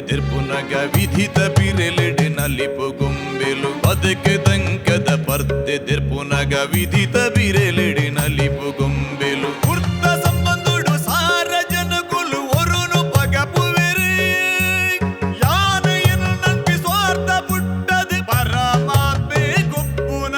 ತಿರ್ಪುನಗ ವಿಧಿತ ಬಿರೆಲೆಡೆ ನಲಿಪು ಗೊಂಬೆಲು ಬದುಕೆ ದಂಕದ ಪರ್ದೆ ತಿರ್ಪುನಗ ವಿಧಿತ ಬಿರೆಲೆಡೆ ನಲಿಪು ಗೊಂಬೆಲು ಪುರ್ತ ಸಂಬಂಧುಡು ಸಾರ ಜನಕುಲು ಒರುನು ಪಗಪುವೆರೆ ಯಾನೆಯನ್ನು ನಂಬಿ ಸ್ವಾರ್ಥ ಪುಟ್ಟದು ಪರಮಾತ್ಮೆ ಗುಪ್ಪುನ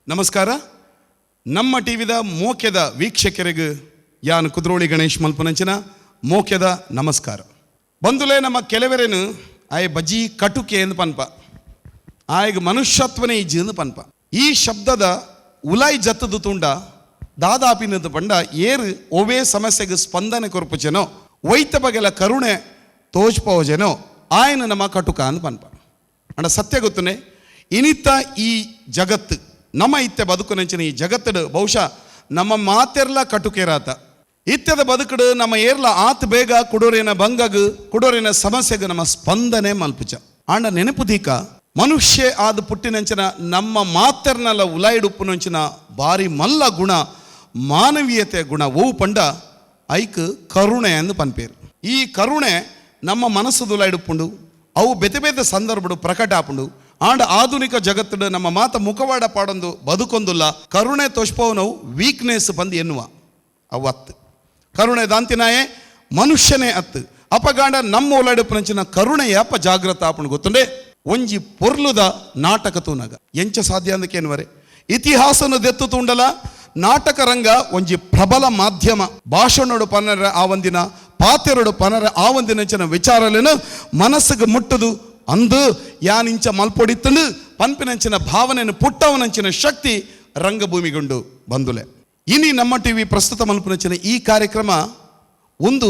ನಮಸ್ಕಾರ. ನಮ್ಮ ಟಿವಿದ ಮೋಕ್ಯದ ವೀಕ್ಷಕರಿಗೆ ಯಾನ್ ಕುದ್ರೋಳಿ ಗಣೇಶ್ ಮಲ್ಪನಂಚಿನ ಮೋಕ್ಯದ ನಮಸ್ಕಾರ. ಬಂದುಲೇ ನಮ್ಮ ಕೆಲವರೇನು ಆಯ್ ಬಜ್ಜಿ ಕಟುಕೆ ಎಂದು ಪನ್ಪ ಆಯ್ಗ ಮನುಷ್ಯತ್ವನೇ ಇಜ್ಜಿ ಎಂದು ಪನ್ಪ. ಈ ಶಬ್ದದ ಉಲಾಯ್ ಜತ್ತದು ತುಂಡ ದಾದಾಪಿನದು ಪಂಡ ಏರು ಒವೇ ಸಮಸ್ಯೆಗೆ ಸ್ಪಂದನೆ ಕೊರ್ಪುಚೆನೋ ವೈತ ಬಗೆಲ ಕರುಣೆ ತೋಜ್ಪೋಜೆನೋ ಆಯ್ನ ನಮ್ಮ ಕಟುಕ ಅಂದ್ ಪನ್ಪ. ಅಂಡ ಸತ್ಯ ಗೊತ್ತನೆ ಇನಿತ್ತ ಈ ಜಗತ್ತು ನಮ್ಮ ಇತ್ತೆ ಬದುಕು ನೆಂಚಿನ ಈ ಜಗತ್ತಡು ಬಹುಶಃ ನಮ್ಮ ಮಾತೆರ್ಲ ಕಟುಕೇರಾತ ಇತ್ಯದ ಬದುಕಡು ನಮ್ಮ ಏರ್ಲ ಆತ್ ಬೇಗ ಕುಡೋರಿನ ಬಂಗಗ್ ಕುಡೋರಿನ ಸಮಸ್ಯೆಗೆ ನಮ್ಮ ಸ್ಪಂದನೆ ಮಲ್ಪುಚ. ಆಂಡ ನೆನಪುದೀಕ ಮನುಷ್ಯ ಆದ ಪುಟ್ಟಿನಂಚಿನ ನಮ್ಮ ಮಾತೆರ್ನಲ್ಲ ಉಲಾಯಿಡುಪ್ಪು ನಂಚಿನ ಬಾರಿ ಮಲ್ಲ ಗುಣ ಮಾನವೀಯತೆ ಗುಣ ಓವು ಪಂಡ ಐಕ್ ಕರುಣೆ ಅಂದು ಪನ್ಪೇರು. ಈ ಕರುಣೆ ನಮ್ಮ ಮನಸ್ಸು ಉಲಾಯಿಡುಪ್ಪುಂಡು ಅವು ಬೆತೆ ಬೇತೆ ಸಂದರ್ಭಡು ಪ್ರಕಟ ಆಪುಂಡು. ಆಂಡ ಆಧುನಿಕ ಜಗತ್ತು ನಮ್ಮ ಮಾತ ಮುಖವಾಡ ಪಾಡೊಂದು ಬದುಕೊಂದುಲ್ಲ ಕರುಣೆ ತೋಷ್ಪವನವು ವೀಕ್ನೆಸ್ ಬಂದು ಎನ್ನುವ ಅವು ಅತ್ತು ಕರುಣೆ ದಾಂತಿನಾಯೇ ಮನುಷ್ಯನೇ ಅತ್ತು ಅಪಗಾಂಡ ನಮ್ಮ ಓಲಾಡುಪ್ಪನಂಚಿನ ಕರುಣೆ ಯಾಪ ಜಾಗ್ರತ ಆಪುಂಡು ಗೊತ್ತುಂಡೆ ಒಂಜಿ ಪೊರ್ಲುದ ನಾಟಕ ತೂನಗ ಎಂಚ ಸಾಧ್ಯ ಅಂದಕ್ಕೇನುವರೆ ಇತಿಹಾಸನು ದೆತ್ತು ತುಂಡಲ ನಾಟಕ ರಂಗ ಒಂಜಿ ಪ್ರಬಲ ಮಾಧ್ಯಮ ಭಾಷಣೋಡು ಪನರ ಆ ಒಂದಿನ ಪಾತೆರಡು ಪನರ ಆ ಒಂದಿನಂಚಿನ ವಿಚಾರಲೇನು ಮನಸ್ಸಿಗೆ ಮುಟ್ಟದು ಅಂದು ಯಾನಿಂಚ ಮಲ್ಪೊಡಿತ್ತಂಡು ಪನ್ಪಿನಂಚಿನ ಭಾವನೆಯನ್ನು ಪುಟ್ಟವನಂಚಿನ ಶಕ್ತಿ ರಂಗಭೂಮಿಗೊಂಡು ಬಂದುಲೆ. ಇನಿ ನಮ್ಮ ಟಿವಿ ಪ್ರಸ್ತುತ ಮಲ್ಪುನಂಚಿನ ಈ ಕಾರ್ಯಕ್ರಮ ಒಂದು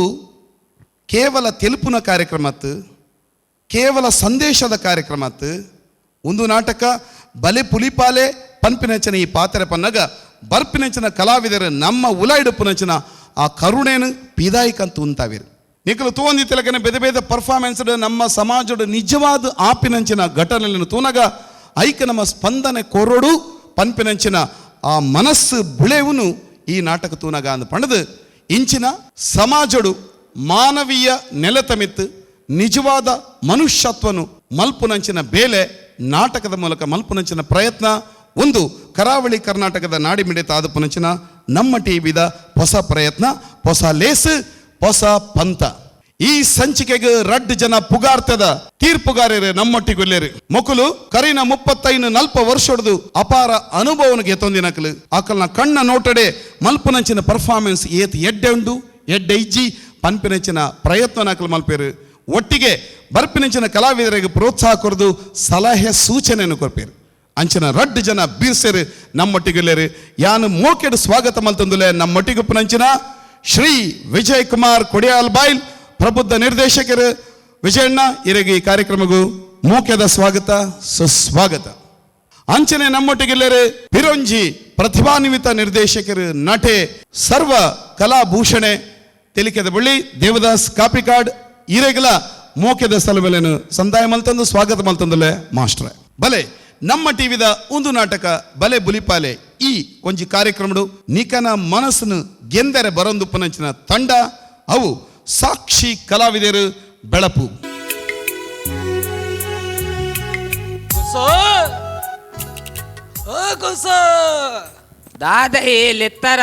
ಕೇವಲ ತೆಲುಪುನ ಕಾರ್ಯಕ್ರಮ ಅತ್ತು, ಕೇವಲ ಸಂದೇಶದ ಕಾರ್ಯಕ್ರಮ ಅತ್ತು. ಒಂದು ನಾಟಕ ಬಲೆ ಪುಲಿಪಾಲೆ ಪನ್ಪಿನಂಚಿನ ಈ ಪಾತ್ರೆ ಪನ್ನಗ ಬರ್ಪಿನಂಚಿನ ಕಲಾವಿದರು ನಮ್ಮ ಉಲಾಯಿಡುಪ್ಪುನಂಚಿನ ಆ ಕರುಣೆನು ಪಿದಾಯಿಕಂತ ಉಂತಾವಿರು ನಿಖಲು ತೂಂದಿ ತಿಲಕನ ಬೇರೆ ಬೇರೆ ಪರ್ಫಾರ್ಮೆನ್ಸ್ ನಮ್ಮ ಸಮಾಜದ ನಿಜವಾದ ಆಪಿನಂಚಿನ ಘಟನೆಯನ್ನು ತೂನಗ ಐಕ ನಮ್ಮ ಸ್ಪಂದನೆ ಕೊರಡು ಪನ್ಪಿನಂಚಿನ ಆ ಮನಸ್ಸು ಬುಳೆವುನು ಈ ನಾಟಕ ತೂನಗ ಅಂದು ಪಣದು ಇಂಚಿನ ಸಮಾಜಡು ಮಾನವೀಯ ನೆಲೆತಮಿತ್ತು ನಿಜವಾದ ಮನುಷ್ಯತ್ವನು ಮಲ್ಪುನಂಚಿನ ಬೇಲೆ ನಾಟಕದ ಮೂಲಕ ಮಲ್ಪುನಂಚಿನ ಪ್ರಯತ್ನ ಒಂದು ಕರಾವಳಿ ಕರ್ನಾಟಕದ ನಾಡಿಮಿಡಿತ ಆದ ಪುನಂಚಿನ ನಮ್ಮ ಟಿವಿದ ಹೊಸ ಪ್ರಯತ್ನ ಹೊಸ ಲೇಸು ಹೊಸ ಪಂಥ. ಈ ಸಂಚಿಕೆಗೆ ರಡ್ ಜನ ಪುಗಾರ್ತದ ತೀರ್ಪುಗಾರರು ನಮ್ಮೊಟ್ಟಿಗೊಲ್ಲೇರು ಮೊಕಲು ಕರಿನ 35-40 ವರ್ಷದ್ದು ಅಪಾರ ಅನುಭವನಿಗೆ ತೊಂದಿನಕಲು ಆಕಲ್ನ ಕಣ್ಣ ನೋಟಡೆ ಮಲ್ಪುನಂಚಿನ ಪರ್ಫಾರ್ಮೆನ್ಸ್ ಏತ್ ಎಡ್ಡೆ ಉಂಡು ಎಡ್ಡೆ ಇಜ್ಜಿ ಪನ್ಪಿನಂಚಿನ ಪ್ರಯತ್ನ ನಾಕಲು ಮಲ್ಪೇರು ಒಟ್ಟಿಗೆ ಬರ್ಪಿನಂಚಿನ ಕಲಾವಿದರಿಗೆ ಪ್ರೋತ್ಸಾಹ ಕೊರದು ಸಲಹೆ ಸೂಚನೆಯನ್ನು ಕೊರ್ಪೇರು ಅಂಚಿನ ರಡ್ ಜನ ಬೀರ್ಸೇರು ನಮ್ಮೊಟ್ಟಿಗೊಲ್ಲೇರು ಯಾನು ಮೋಕೆಡು ಸ್ವಾಗತ ಮಲ್ತಂದುಲೆ ನಮ್ಮೊಟ್ಟಿಗುಪ್ಪನಂಚಿನ ಶ್ರೀ ವಿಜಯ್ ಕುಮಾರ್ ಕೊಡಿಯಾಲ್ ಬಾಯ್ಲ್ ಪ್ರಬುದ್ಧ ನಿರ್ದೇಶಕರು ವಿಜಯಣ್ಣ ಇರಗೆ ಈ ಕಾರ್ಯಕ್ರಮಗೂ ಮೋಕ್ಯದ ಸ್ವಾಗತ ಸುಸ್ವಾಗತ. ಅಂಚನೆ ನಮ್ಮೊಟ್ಟಿಗೆಲ್ಲರೆ ಪಿರಂಜಿ ಪ್ರತಿಭಾನ್ವಿತ ನಿರ್ದೇಶಕರು ನಟೆ ಸರ್ವ ಕಲಾಭೂಷಣೆ ತೆಲಿಕೆದ ಬಳ್ಳಿ ದೇವದಾಸ್ ಕಾಪಿಕಾಡ್ ಇರೆಗಲ ಮೋಕ್ಯದ ಸಲುವೆಲೆನು ಸಂದಾಯ ಮಲ್ತಂದು ಸ್ವಾಗತ ಮಲ್ತಂದುಲೆ ಮಾಸ್ಟ್ರೆ ಬಲೆ ನಮ್ಮ ಟಿವಿದ ಒಂದು ನಾಟಕ ಬಲೆ ಬುಲಿಪಾಲೆ ಈ ಒಂಜಿ ಕಾರ್ಯಕ್ರಮಡು ನಿಕನ ಮನಸ್ಸನ್ನು ಗೆಂದರೆ ಬರೊಂದುಪ್ಪನಂಚಿನ ತಂಡ ಅವು ಸಾಕ್ಷಿ ಕಲಾವಿದರು ಬೆಳಪು ದಾದ ಲೆತ್ತರ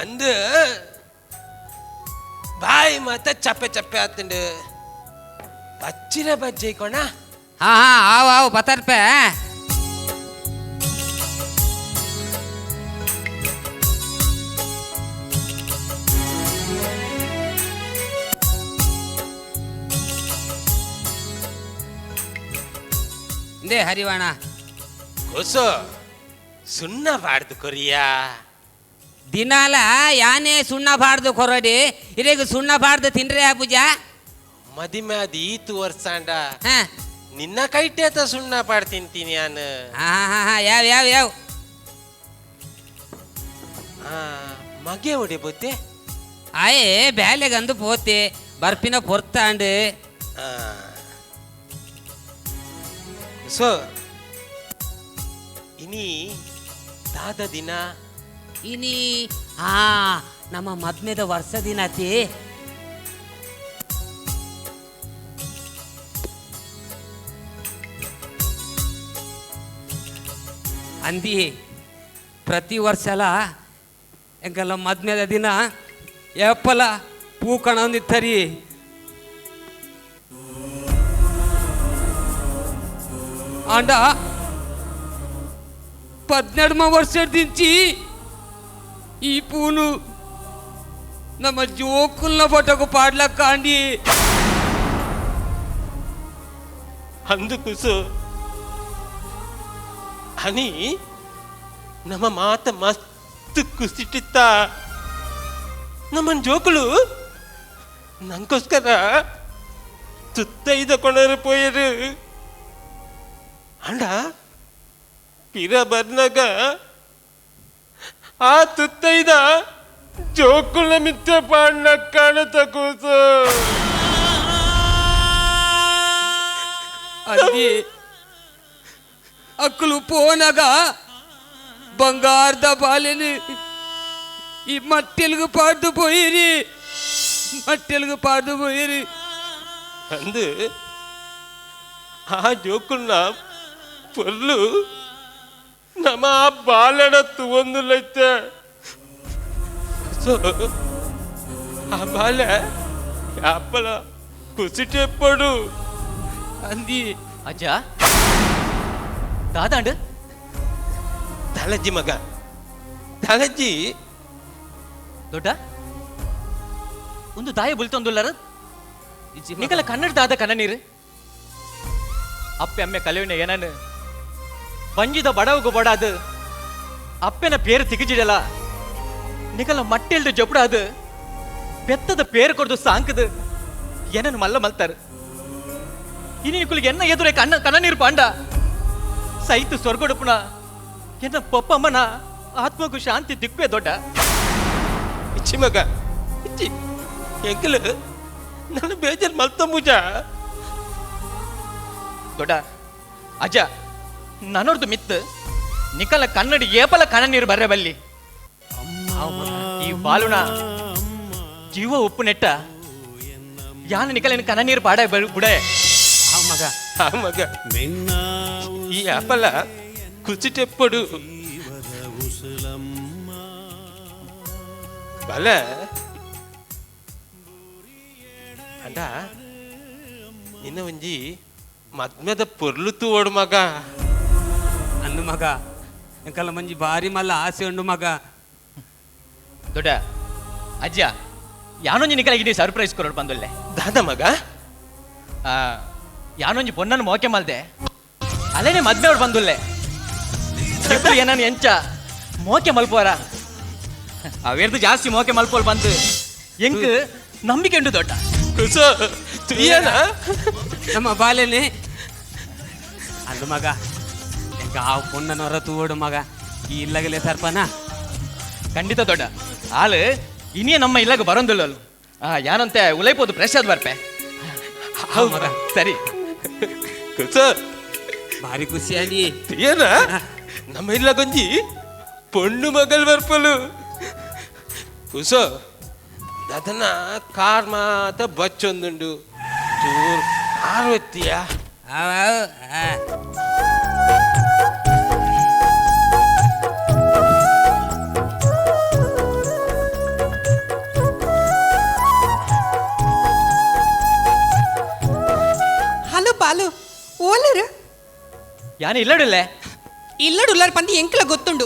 ಅಂದ ಬಾಯಿ ಮತ್ತೆ ಚಪ್ಪೆ ಚಪ್ಪೆ ಆತಂಡು ಬಚ್ಚಿನ ಬಜ್ಜಿ ಕೊಣ ಹಾ ಹಾ ಆವು ಆವು ಬತ್ತರ್ಪೆ ಇಂದೇ ಹರಿವಾಣ ಕೊಸು ಸುಣ್ಣ ಬಾಡ್ದು ಕೊರಿಯಾ ದಿನಾಲ ಯಾನೇ ಸುಣ್ಣ ಬಾರ್ದು ಕೊರಡಿ ಇರೇಗ ಸುಣ್ಣ ಬಾರ್ದು ತಿನ್ರೆ ಪೂಜಾ ಮದಿಮೆ ಅದು ಈತು ವರ್ಷ ಅಂಡ ನಿನ್ನ ಕೈಟೇತ ಸುಣ್ಣ ಪಾಡ್ ತಿಂತೀನಿ ನಾನು. ಹಾ ಯಾವ ಯಾವ ಯಾವ ಮಗೆ ಹೊಡೆ ಬೊತ್ತೆ ಆಯೇ ಬ್ಯಾಲೆಗಂದು ಪೋತೆ ಬರ್ಪಿನ ಪೊರ್ತಾಂಡು ಸೊ ಇನಿ ದಾದ ದಿನ ಇನಿ ನಮ್ಮ ಮದ್ಮೆದ ವರ್ಷ ದಿನತಿ ಅಂದಿ ಪ್ರತಿ ವರ್ಷಲ ಎಂಕಲ್ಲ ಮದ್ಮೆದ ದಿನ ಏಪಲ ಪೂ ಕಣಂದಿತ್ತರಿ ಆಂಡ 12వ ವರ್ಷ దించి ఈ పూను ನಮ್ಮ ಜೋಕುಲ್ನ ಬಟಕು ಪಾಡ್ಲಕ್ಕ ಅಂಡಿ అందుకు సో అని ನಮ್ಮ ಮಾತ ಮಸ್ತ್ ಕುಸಿಟ್ಟಿತ್ತ ನಮ್ಮನ್ ಜೋಕುಲು ನಂಗೋಸ್ಕರ ತುತ್ತೈದ ಕೊಂಡರು ಪೋಯರು ಅಂಡ ಪಿರ ಬರ್ನಾಗ ಆ ತುತ್ತೈದ ಜೋಕುಲ ಮಿತ್ರ ಪಾಡ್ನ ಕಾಣತ ಕೂಸು ಅಂದಿ ಅಕ್ಕಲು ಪೋನಗ ಬಂಗಾರದ ಬಾಲೆನು ಈ ಮಟ್ಟೆಲ್ಗು ಪಾಡ್ದು ಪೋಯಿರಿ ಮಟ್ಟೆಲ್ಗು ಪಾಡ್ದು ಪೋಯಿರಿ ಅಂದು ಆ ಜೋಕುಲ್ನ ಪೊರ್ಲು ನಮ್ಮ ಆ ಬಾಲನ ತುವಂದುಲೈತೆ ಸೊ ಆ ಬಾಲ ಯಾಪಲ ಕುಸಿಟೆಪ್ಪಡು ಅಂದಿ ಅಜ್ಜ ದಾದಾಂಡ್ ತಲಜ್ಜಿ ಮಗ ತಲಜ್ಜಿ ದೊಡ್ಡ ಒಂದು ದಾಯ ಬುಲ್ತೊಂದುಲ್ಲರ ನಿಕಲ ಕನ್ನಡ ದಾದ ಕನ್ನ ನೀರು ಅಪ್ಪೆ ಅಮ್ಮೆ ಕಲೆಯುನ ಏನನು ಬಂಜಿದ ಬಡವಗು ಬಡಾದು ಅಪ್ಪೆನ ಪೇರು ತಿಗಿಜಿಡಲ ನಿಕಲ ಮಟ್ಟೆಲ್ದು ಜಪುಡಾದು ಬೆತ್ತದ ಪೇರು ಕೊಡ್ದು ಸಾಂಕದು ಏನನ್ನು ಮಲ್ಲ ಮಲ್ತಾರು ಇನಿ ನಿಕುಲಿಗೆ ಎನ್ನ ಎದುರೇ ಕನ್ನ ನೀರು ಪಾಂಡ ಸೈತು ಸ್ವರ್ಗೊಡುಪುನ ಎನ್ನ ಪಪ್ಪಮ್ಮನ ಆತ್ಮಗೂ ಶಾಂತಿ ದಿಕ್ವೇ ದೊಡ್ಡ ಇಚ್ಚಿ ಮಗ ಇಚ್ಚಿ ಎಂಕಲು ನನ್ನ ಬೇಜಾರು ಮಲ್ತ ಮುಜ ದೊಡ್ಡ ಅಜ್ಜ ನನ್ನೋರ್ದು ಮಿತ್ ನಿಕಲ ಕನ್ನಡಿ ಏಪಲ ಕಣ ನೀರು ಬರ್ರೆ ಬಲ್ಲಿ ಈ ಬಾಲುನ ಜೀವ ಉಪ್ಪು ನೆಟ್ಟ ಯಾನ ನಿಕಲಿನ ಕಣ ನೀರು ಪಾಡ ಬುಡೆ ಮಗ ಆ ಮಗ ಈ ಆಪಲ ಕುಸಿಟೆಪ್ಪಡು ಬಲ ಅಂಡ ನಿನ್ನ ಒಂಜಿ ಮದ್ಮೆದ ಪೊರ್ಲು ತೂವಡು ಮಗ ಅಂದು ಮಗ ಎಂಕಲ್ಲ ಮಂಜಿ ಬಾರಿ ಮಲ್ಲ ಆಸೆ ಉಂಡು ಮಗ ದೊಡ್ಡ ಅಜ್ಜ ಯಾನೊಂಜಿ ನಿಕಲಿಗೆ ಸರ್ಪ್ರೈಸ್ ಕೊರೋಡು ಬಂದೊಲ್ಲೆ ದಾದ ಮಗ ಯಾನೊಂಜಿ ಪೊನ್ನನ್ನು ಮೋಕೆ ಮಲ್ದೆ ಅಲ್ಲೇನೆ ಮದ್ವೆ ಅವ್ರು ಬಂದುಲ್ಲೆ ಏನನ್ನು ಎಂಚ ಮೋಕೆ ಮಲ್ಪೋರ ಅವೆರ್ದು ಜಾಸ್ತಿ ಮೋಕೆ ಮಲ್ಪೋಲ್ ಬಂದು ಎಂಕ್ ನಂಬಿಕೆ ಉಂಟು ದೊಡ್ಡ ಕುಸ ತುಯ್ಯನ ನಮ್ಮ ಬಾಲೆನೆ ಅಂದು ಮಗ ಎಂಕ ಆ ಪೊಣ್ಣನ ಹೊರ ತೂವಡು ಮಗ ಈ ಇಲ್ಲಗಲೇ ಸರ್ಪನ ಖಂಡಿತ ದೊಡ್ಡ ಆಳು ಇನ್ನೇ ನಮ್ಮ ಇಲ್ಲಾಗ ಬರೋದಿಲ್ಲ ಯಾನಂತೆ ಉಲೈಪೋದು ಪ್ರಸಾದ್ ಬರ್ಪೆ ಹೌದು ಮಗ ಸರಿ ಕುಸ ಭಾರಿ ಖುಷಿಯಾಗಿ ತುಯ್ಯನ ನಮ್ಮ ಇಲ್ಲ ಗೊಂಜಿ ಪೊಣ್ಣು ಮಗಲ್ ಬರ್ಪಲು ಕುಸ ಅದನ್ನ ಕಾರ್ ಮಾತ ಬಚ್ಚೊಂದುಂಡು ಚೂರ್ ಕಾರ್ ಎತ್ತಿಯ హలో బాలు ఓలరు ಯಾನು ಇಲ್ಲಡಿಲ್ಲೆ ఇల్లడు ఉల్లారు పంది ఎంకల గొత్తుండు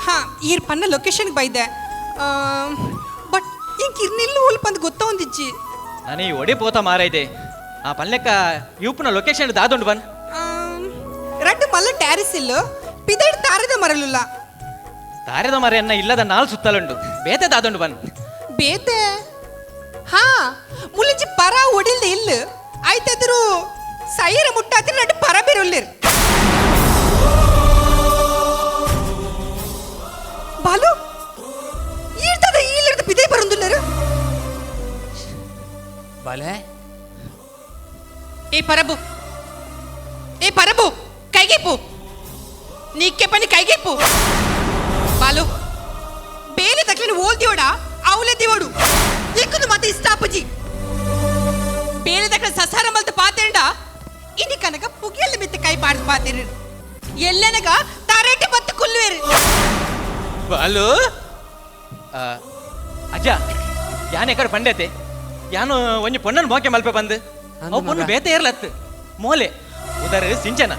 హా ఈర్ పన్న లొకేషన్కి బైದೆ బట్ ఇంక ఇర్నిల్లు ఊళ్ళు పంది ಗೊತ್ತ ಒಂದಿಜ್ಜಿ ನಾನು ಈ ಒಡಿ ಪೋತ ಮಾರೈದೆ ಆ ಪಲ್ಲೆಕ್ಕ ಇವುಪುನ ಲೊಕೇಶನ್ ದಾದೊಂಡು ಬನ್ ರಡ್ಡು ಮಲ್ಲ ಟ್ಯಾರಿಸ್ ಇಲ್ಲು ಪಿದೈಡ್ ತಾರದ ಮರಲುಲ್ಲ ತಾರೆದ ಮರ ಎನ್ನ ಇಲ್ಲದ ನಾಲ್ ಸುತ್ತಲುಂಡು ಬೇತೆ ದಾದೊಂಡು ಬನ್ ಬೇತೆ ಹಾ ಮುಲಿಂಚಿ ಪರ ಒಡಿಲ್ದೆ ಇಲ್ಲು ಆಯ್ತಾದ್ರು ಸೈರ ಮುಟ್ಟಾತಿರ ನಡು ಪರಬೇರುಲ್ಲೇರು ಬಾಲು ಈರ್ತದ ಈಲಿರ್ದ ಪಿದೇ ಬರುಂದುಲ್ಲೇರು ಬಾಲೆ ఏ పరబు కైగిప్పు నీకే పని కైగిప్పు బాలు ಬೇರೆ ತಕ್ಲಿನ ಓಲ್ದಿಯೋಡ ಅವಳೆ ದಿವೋಡು ಏಕುದು ಮತ್ತೆ ಇಷ್ಟ ಅಪ್ಪಜಿ ಬೇರೆ ತಕ್ಲ ಸಸಾರ ಮಲ್ತ ಪಾತೇಂಡ ಇನಿ ಕನಕ ಪುಗಿಯಲ್ಲಿ ಮಿತ್ತ ಕೈ ಪಾಡ್ದು ಪಾತೇರು ಎಲ್ಲೆನಗ ತಾರೇಟಿ ಬತ್ತು ಕುಲ್ವೇರು ಬಾಲು ಅಜ್ಜ ಯಾನ್ ಎಕಡೆ ಪಂಡೈತೆ ಯಾನು ಒಂಜಿ ಪೊಣ್ಣನ್ ಮೋಕೆ ಮಲ್ಪೆ ಬಂದು ಅವು ಪೊಣ್ಣು ಬೇತೆ ಇರ್ಲತ್ತು ಮೋಲೆ ಉದರ್ ಸಿಂಚನ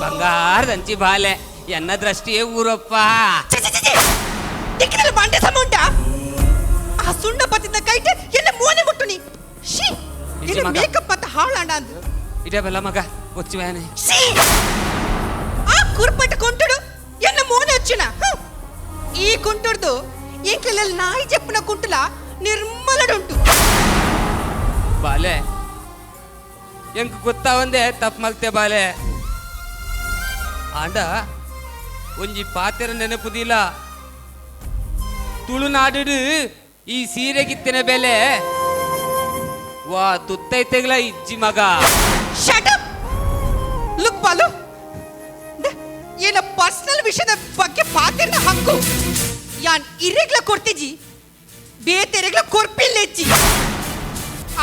ಬಂಗಾರದಂಚಿ ಬಾಲೆ ಎನ್ನ ದೃಷ್ಟಿಯೇ ಊರಪ್ಪ ದಿಕ್ಕಿನಲ್ಲಿ ಬಾಂಡೆ ಸಮುಂಟ ಆ ಸುಂಡ ಪತ್ತಿನ ಕೈಟೆ ಎಲ್ಲ ಮೋನೆ ಮುಟ್ಟುನಿ ಶಿ ನಿಜ ಎಲ್ಲ ಮಗ. ಮೇಕಪ್ ಮತ್ತೆ ಹಾಳಾಂಡ ಅಂದು ಇದೇ ಬೆಲ್ಲ ಮಗ ಒಚ್ಚುವೇನೆ ಶಿ ಆ ಕುರ್ಪಟ್ಟ ಕೊಂಟುಡು ಎಲ್ಲ ಮೋನೆ వచ్చిన ఈ కుంటుడు ఇంకెళ్ళ నాయి చెప్పిన కుంటుల నిర్మలడుంటు ಬಾಲೆ ಎಂಕ್ ಗೊತ್ತಾ ಒಂದೇ ತಪ್ಪು ಮಲ್ತೆ ಬಾಲೆ ಆಂಡ ಒಂಜಿ ಪಾತೆರ ನೆನಪುದಿಲ್ಲ ತುಳುನಾಡು ಈ ಸೀರೆಗಿತ್ತಿನ ಬೆಲೆ ವಾ ತುತ್ತೈತೆಗ್ಲ ಇಜ್ಜಿ ಮಗ ಶಟ್ ಅಪ್ ಲುಕ್ ಬಾಲು ಏನ ಪರ್ಸನಲ್ ವಿಷಯದ ಬಗ್ಗೆ ಪಾತೆರ್ನ ಹಕ್ಕು ಯಾನ್ ಇರೆಗ್ಲ ಕೊಡ್ತಿಜಿ ಬೇತೆರೆಗ್ಲ ಕೊರ್ಪಿಲ್ಲೆಜ್ಜಿ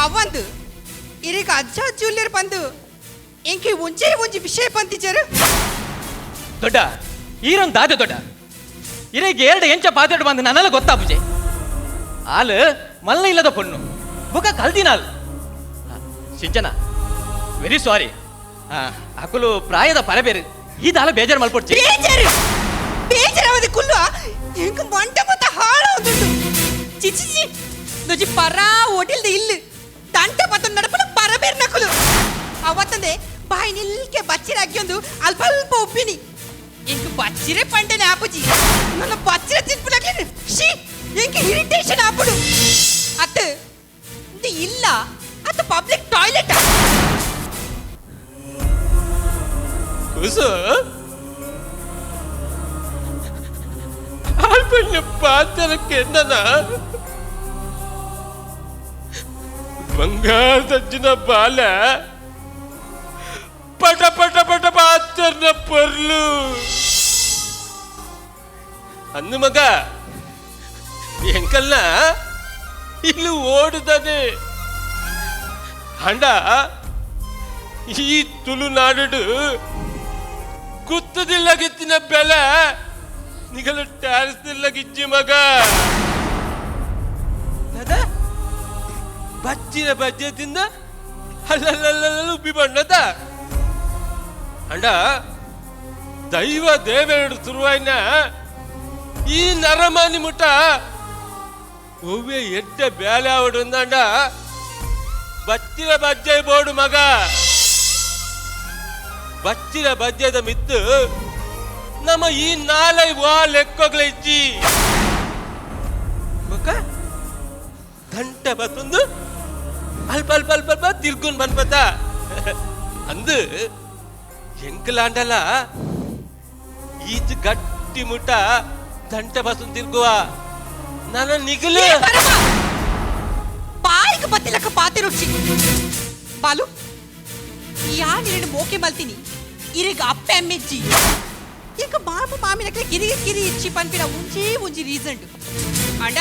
ಅವಂದು ಇರಿಗ ಅಜ್ಜ ಅಜ್ಜುಲ್ಲೇರ್ ಬಂದು ಎಂಕಿ ಒಂಜಿ ವಿಷಯ ಪಂತಿಜರು ದೊಡ್ಡ ಈರೊಂದು ದಾದೆ ದೊಡ್ಡ ಇರೆಗೆ ಎರಡು ಎಂಚ ಪಾತೆಡು ಬಂದು ನನ್ನೆಲ್ಲ ಗೊತ್ತಾ ಪೂಜೆ ಹಾಲು ಮಲ್ಲ ಇಲ್ಲದ ಪೊಣ್ಣು ಬುಕ ಕಲ್ದಿನಾಲ್ ಸಿಂಚನ ವೆರಿ ಸಾರಿ ಅಕುಲು ಪ್ರಾಯದ ಪರಬೇರು ಈ ದಾಲ ಬೇಜಾರು ಮಲ್ಪೊಡ್ಚಿ ಬೇಜಾರಾವದ ಕುಲ್ವ ಎಂಕ ಮಂಟ ಮತ್ತ ಹಾಳಾವುದುಂಡು ಚಿಚಿಚಿ ನೊಜಿ ಪರಾ ಹೋಟೆಲ್ದ ಇಲ್ಲು ದಂಟ ಮತ್ತ ನಡಪಲ ಪರಬೇರ್ ನಕುಲು ಅವತ್ತಂದೆ ಬಾಯಿ ನಿಲ್ಕೆ ಬಚ್ಚಿರಾಗ್ಯೊಂದು ಅಲ್ಪ ಅಲ್ಪ ಒಪ್ಪಿನಿ ಎಂಕ ಬಚ್ಚಿರೆ ಪಂಟನೆ ಆಪುಜಿ ನನ್ನ ಬಚ್ಚಿರ ತಿನ್ಪುಲಾಗ್ಲಿ ಶಿ ಎಂಕ ಇರಿಟೇಷನ್ ಆಪುಡು ಅತ್ತ ಇದು ಇಲ್ಲ ಅತ್ತ ಪಬ್ಲಿಕ್ ಟಾಯ್ಲೆಟ್ ಕುಸು ಆಲ್ಪಣ್ಣ ಪಾತ್ರಕ್ಕೆ ಎಂದನ ಬಂಗಾರದಜ್ಜಿನ ಬಾಲ ಪಟ ಪಟ ಪಟ ಪಾತ್ರನ ಪರ್ಲು ಅಂದು ಮಗ ಎಂಕಲ್ನ ಇಲ್ಲಿ ಓಡುತ್ತದೆ ಹಂಡ ಈ ತುಳುನಾಡು ಗುತ್ತದಿಲ್ಲಗಿತ್ತಿನ ಬೆಲೆ ನಿಗಲು ಟ್ಯಾರಿಸ್ದಿಲ್ಲಗಿಜ್ಜಿ ಮಗ ಬಚ್ಚಿನ ಬಜ್ಜದಿಂದ ಅಲ್ಲಲ್ಲ ಉಬ್ಬಿ ಬಣ್ಣದ ಅಂಡ ದೈವ ದೇವೇಡು ಶುರುವಾಯಿನ ಈ ನರಮಾನಿ ಮುಟ ಒವ್ವೆ ಎಡ್ಡ ಬೇಲೆ ಆವಡುಂದಂಡ ಬಚ್ಚಿನ ಬಜ್ಜೆ ಬೋಡು ಮಗ ಬಚ್ಚಿನ ಬಜ್ಜೆದ ಮಿತ್ತು ನಮ್ಮ ಈ ನಾಲೈ ವಾ ಲೆಕ್ಕೋಗ್ಲ ಇಜ್ಜಿ ಮಗ ಗಂಟೆ ಬತ್ತೊಂದು ಅಲ್ಪ ಅಲ್ಪ ಅಲ್ಪ ಅಲ್ಪ ತಿರ್ಕೊಂಡ್ ಬಂದ್ಬತ್ತ ಅಂದು ಎಂಕಲಾಂಡಲ ಈಚ್ ಗಟ್ಟಿ ಮುಟ್ಟ ದಂಟೆ ಬಸ್ಸೊಂದು ತಿರ್ಗುವ ನನ್ನ ನಿಗಲು ಬಾಯಿಗೆ ಬತ್ತಿಲಕ್ಕ ಪಾತೆ ರುಚಿ ಬಾಲು ಯಾನ್ ಎರಡು ಮೋಕೆ ಮಲ್ತೀನಿ ಇರಿಗ ಅಪ್ಪ ಎಮ್ಮೆಜ್ಜಿ ಈಗ ಮಾಮ ಮಾಮಿನಕ್ಕೆ ಕಿರಿ ಇಚ್ಚಿ ಪನ್ಪಿನ ಒಂಜಿ ರೀಸನ್ ಅಂಡ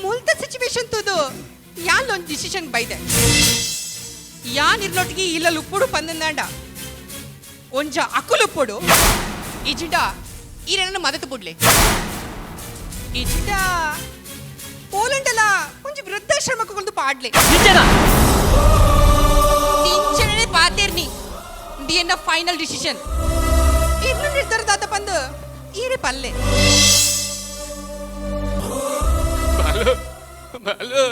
ಮುಲ್ತ ಸಿಚುವೇಶನ್ ತುದು ಯಾನ್ ಒಂದು ಡಿಸಿಷನ್ ಬೈದೆ ಯಾನ್ ಇರ್ಲೊಟ್ಟಿಗೆ ಇಲ್ಲ ಉಪ್ಪುಡು ಪಂದಂದಾಂಡ ಒಂಜ ಅಕುಲು ಉಪ್ಪುಡು ಇಜಿಂಡ ಈರನ್ನ ಮದತು ಬುಡ್ಲೆ ಇಜಿಂಡ ಪೋಲೆಂಡಲ್ಲ ಒಂಜಿ ವೃದ್ಧಾಶ್ರಮಕ್ಕೆ ಕೊಂಡು ಪಾಡ್ಲೆ ತಿಂಚನೆ ಪಾತೇರ್ನಿ the end of final decision ಇನ್ನು ನಿರ್ಧಾರದಾತ ಬಂದು ಈರೆ ಪಲ್ಲೆ ಬಾಲು ಬಾಲು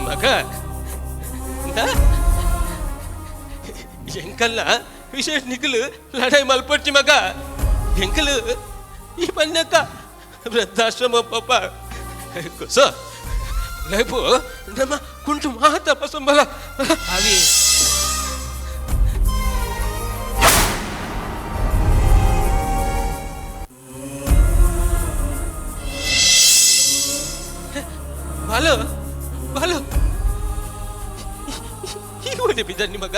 ಮಗ ಎಂಕಲ್ಲ ವಿಶೇಷ ನಿಖಲು ಲಡಾಯಿ ಮಲ್ಪಡ್ಚಿ ಮಗ ಎಂಕಲು ಈ ಪನ್ಯಕ್ಕ ವೃದ್ಧಾಶ್ರಮ ಪಾಪ ಕೊಸ ಲೈಪು ನಮ್ಮ ಕುಂಟು ಮಾತ ಪಸಂಬಲ ಅವಿ ಬಾಲು ಬಾಲು ಈಗ ಒಳ್ಳೆ ಬಿದ್ದ ನಿಮಗ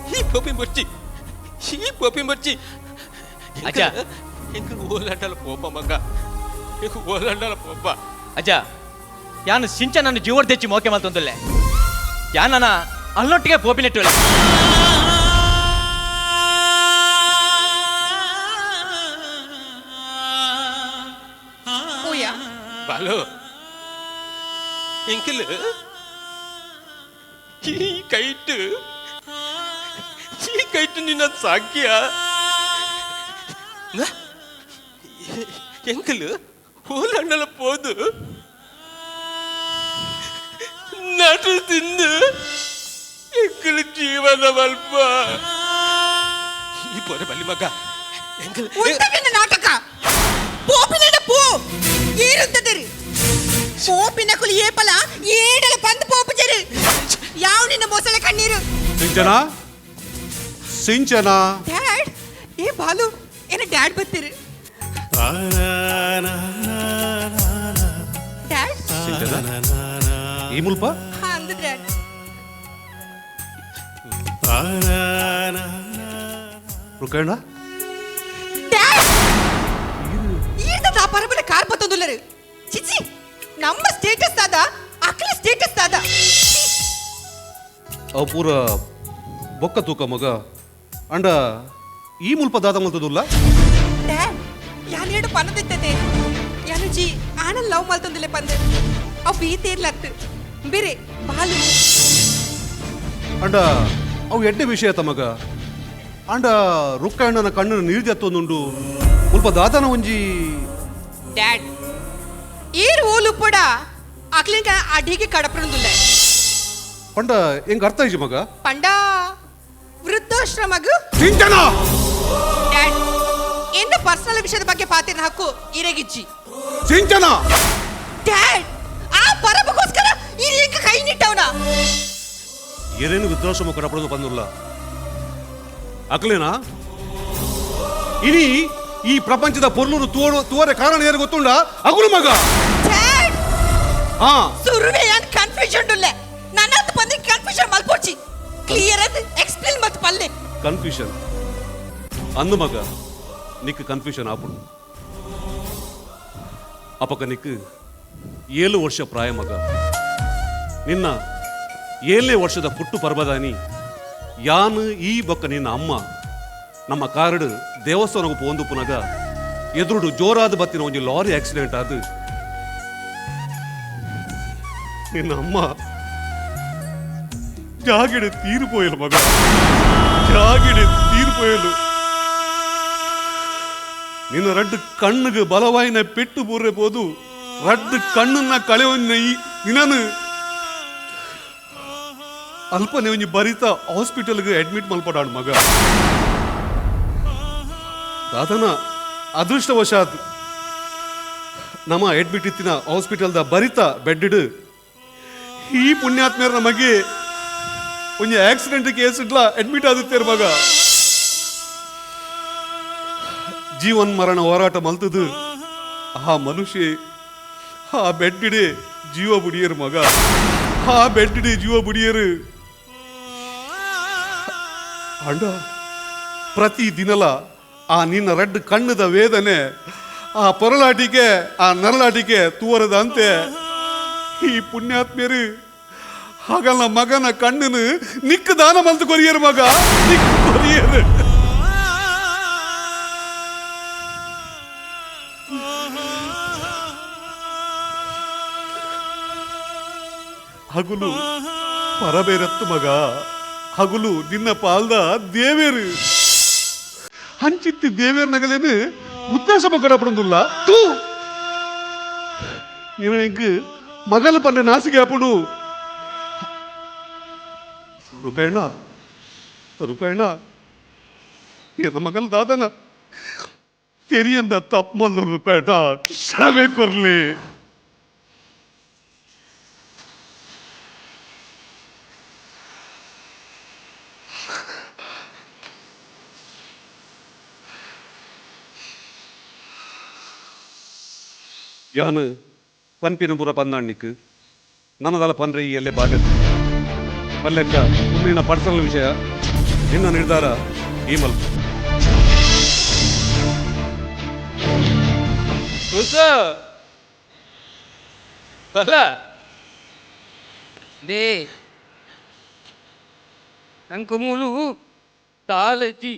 ಈ ಪೋಪಿ ಮರ್ಚಿ ಅಜ್ಜ. ఇంక ఓలండాల పోప మగ్గ ఇంక ఓలండాల పోప ಅಜ್ಜ ಯಾನು ಸಿಂಚ ನನ್ನ ಜೀವನ ತೆಚ್ಚಿ ಮೋಕೆ ಮಲ್ತೊಂದುಲ್ಲೆ ಯಾನನ ಅಲ್ಲೊಟ್ಟಿಗೆ ಪೋಪಿನೆಟ್ಟು పోయా బాలు ఇంకలు ఈ కైట్ నిన్న సాగ్య ಎಂಕಲು ಓಲಂಡಲ ಪೋದು ನಟು ತಿಂದು ಎಂಕಲು ಜೀವನ ಮಲ್ಪ ಈ ಪೊರೆ ಬಲ್ಲಿ ಮಗ ಎಂಕಲು ಉಂಟವಿನ ನಾಟಕ ಪೋಪಿನ ಪೋ ಏರುತ್ತದೆ ಪೋಪಿನ ಕುಲಿ ಏಪಲ ಏಡಲ ಬಂದು ಪೋಪು ಜರು ಯಾವ ನಿನ್ನ ಮೊಸಳೆ ಕಣ್ಣೀರು ಸಿಂಚನ ಡ್ಯಾಡ್ ಏ ಬಾಲು ಏನ ಡ್ಯಾಡ್ ಬರ್ತೀರಿ ಡ್ಯಾಡ್ ಈ ಮುಲ್ಪ ಹಾ ಅಂದ ಡ್ಯಾಡ್ ರುಕಣ್ಣ ಡ್ಯಾಡ್ ಈರ್ದ ತಾ ಪರಬಲ ಕಾರ್ ಬತ್ತೊಂದುಲ್ಲರು ಚಿಚಿ ನಮ್ಮ ಸ್ಟೇಟಸ್ ದಾದ ಅಕ್ಲ ಸ್ಟೇಟಸ್ ದಾದ ಅವು ಪೂರ ಬೊಕ್ಕ ತೂಕ ಮಗ ಅಂಡ ಈ ಮುಲ್ಪ ದಾದ ಮಲ್ತದುಲ್ಲ ಡ್ಯಾಡ್ ಯಾನೇಡು ಪನ್ನದಿದ್ದದೆ ಯಾನು ಜಿ ಆನ ಲವ್ ಮಲ್ತೊಂದಿಲ್ಲ ಪಂದ ಅವು ಬೀತೇರ್ಲತ್ತು ಬೇರೆ ಬಾಲು ಅಂಡ ಅವು ಎಡ್ಡೆ ವಿಷಯ ತಮಗ ಅಂಡ ರುಕ್ಕಣ್ಣನ ಕಣ್ಣನ್ನು ನೀರ್ದಿ ಹತ್ತೊಂದುಂಡು ಮುಲ್ಪ ದಾದನ ಒಂಜಿ ಡ್ಯಾಡ್ ಏರ್ ಓಲು ಪಡ ಅಕ್ಲಿಂಕ ಅಡಿಗೆ ಕಡಪ್ರಂದುಲ್ಲ ಪಂಡ ಹೆಂಗ ಅರ್ಥ ಇಜಿ ಮಗ ಪಂಡ ವೃದ್ಧಾಶ್ರಮಗು ಸಿಂಚನ ಡ್ಯಾಡ್ ಎಂದ ಪರ್ಸನಲ್ ವಿಷಯದ ಬಗ್ಗೆ ಪಾತಿನ ಹಕ್ಕು ಇರಗಿಜ್ಜಿ ಸಿಂಚನ ಡ್ಯಾಡ್ ಆ ಪರಮಗೋಸ್ಕರ ಈ ರೀತಿ ಕೈ ನಿಟ್ಟವನ ಏನೇನು ವೃದ್ಧಾಶ್ರಮ ಕೊಡಪಡೋದು ಬಂದುಲ್ಲ ಅಕ್ಲೇನಾ ಇನಿ ಈ ಪ್ರಪಂಚದ ಪೊರ್ಲೂರು ತೋರೆ ಕಾರಣ ಏನು ಗೊತ್ತುಂಡ ಅಗುಲು ಮಗ ಡ್ಯಾಡ್ ಹಾ ಸುರುವೆ ಯಾನ್ ಕನ್ಫ್ಯೂಷನ್ ಉಲ್ಲೆ ನನ್ನದು ಬಂದು ಕನ್ಫ್ಯೂಷನ್ ಮಲ್ಪೋಚಿ ಕ್ಲಿಯರ್ ಅದು ಎಕ್ಸ್ಪ್ಲೇನ್ ಮತ್ ಪಲ್ಲೆ ಕನ್ಫ್ಯೂಷನ್ ಅಂದು ಮಗ ನಿಕ್ ಕನ್ಫ್ಯೂಷನ್ ಆಪುಡು ಅಪಕ ನಿಕ್ 7 ವರ್ಷ ಪ್ರಾಯ ಮಗ ನಿನ್ನ 7ನೇ ವರ್ಷದ ಪುಟ್ಟು ಪರ್ಬದಾನಿ ಯಾನು ಈ ಬೊಕ್ಕ ನಿನ್ನ ಅಮ್ಮ ನಮ್ಮ ಕಾರಡು ದೇವಸ್ಥಾನಕ್ಕೆ ಪೋಂದು ಪುನಗ ಎದುರುಡು ಜೋರಾದ ಬತ್ತಿನ ಒಂದು ಲಾರಿ ಆಕ್ಸಿಡೆಂಟ್ ಆದ ನಿನ್ನ ಅಮ್ಮ ಜಾಗಿಡೆ ತೀರಿಪೋಯಲು ಮಗ ಜಾಗಿಡೆ ತೀರಿಪೋಯಲು ನಿನ್ನ ರಡ್ಡು ಕಣ್ಣಿಗೆ ಬಲವಾಯಿನ ಪೆಟ್ಟು ಬೂರ್ರೆ ಬೋದು ರಡ್ಡು ಕಣ್ಣನ್ನ ಕಳೆವನ್ನ ನಿನ್ನನು ಅಲ್ಪನೆ ಒಂಜಿ ಬರಿತ ಹಾಸ್ಪಿಟಲ್ಗೆ ಅಡ್ಮಿಟ್ ಮಲ್ಪಡಾಡು ಮಗ ದಾದನ ಅದೃಷ್ಟವಶಾತ್ ನಮ್ಮ ಅಡ್ಮಿಟ್ ಇತ್ತಿನ ಹಾಸ್ಪಿಟಲ್ದ ಬರಿತ ಬೆಡ್ ಈ ಪುಣ್ಯಾತ್ಮರ ನಮಗೆ ಒಂಜಿ ಆಕ್ಸಿಡೆಂಟ್ ಕೇಸ್ ಇಡ್ಲ ಅಡ್ಮಿಟ್ ಆದಿತ್ತೇರ್ ಮಗ ಜೀವನ್ ಮರಣ ಹೋರಾಟ ಮಲ್ತದು ಆ ಮನುಷ್ಯ ಆ ಬೆಡ್ಡಿಡೆ ಜೀವ ಬುಡಿಯರು ಮಗ ಆ ಬೆಡ್ಡಿಡೆ ಜೀವ ಬುಡಿಯರು ಅಂಡ ಪ್ರತಿ ದಿನಲ ಆ ನಿನ್ನ ರಡ್ಡು ಕಣ್ಣದ ವೇದನೆ ಆ ಪೊರಲಾಟಿಕೆ ಆ ನರಲಾಟಿಕೆ ತೂವರದಂತೆ ಈ ಪುಣ್ಯಾತ್ಮ್ಯರು ಹಾಗಲ್ಲ ಮಗನ ಕಣ್ಣನು ನಿಕ್ಕ ದಾನ ಮಲ್ತು ಕೊರಿಯರು ಮಗ ನಿಕ್ಕ ಕೊರಿಯರು ಹಗುಲು ಪರಬೇರತ್ತು ಮಗ ಹಗುಲು ನಿನ್ನ ಪಾಲ್ದ ದೇವೇರು ಹಂಚಿತ್ತಿ ದೇವೇರ್ ನಗಲೇನು ಉದ್ದೇಶ ಮಗಡಪಡುದಿಲ್ಲ ತೂ ನೀನು ಹೆಂಗ್ ಮಗಲ ಪನ್ನೆ ನಾಸಿಗೆ ಅಪ್ಪಡು ರೂಪೇಣ ರೂಪಾಯಣ ಇದು ಮಗಲ್ ದಾದನ ತೆರಿಯಂದ ತಪ್ಪಲ್ಲ ರೂಪಾಯಣ ಕ್ಷಮೆ ಕೊರ್ಲಿ. ಯಾನು ಪನ್ಪಿನ ಪುರ ಪಂದಾಣಿಕ್ ನನ್ನದಲ್ಲ ಪನ್ರೆ ಈ ಎಲ್ಲೇ ಬಾಗ ಪಲ್ಲೆಕ್ಕ ಮುಂದಿನ ಪರ್ಸನಲ್ ವಿಷಯ ನಿನ್ನ ನಿರ್ಧಾರ ಈ ಮಲ್ಪ ಅಲ್ಲ ದೇ ನಂಗೆ ಮೂಲು ತಾಲಜಿ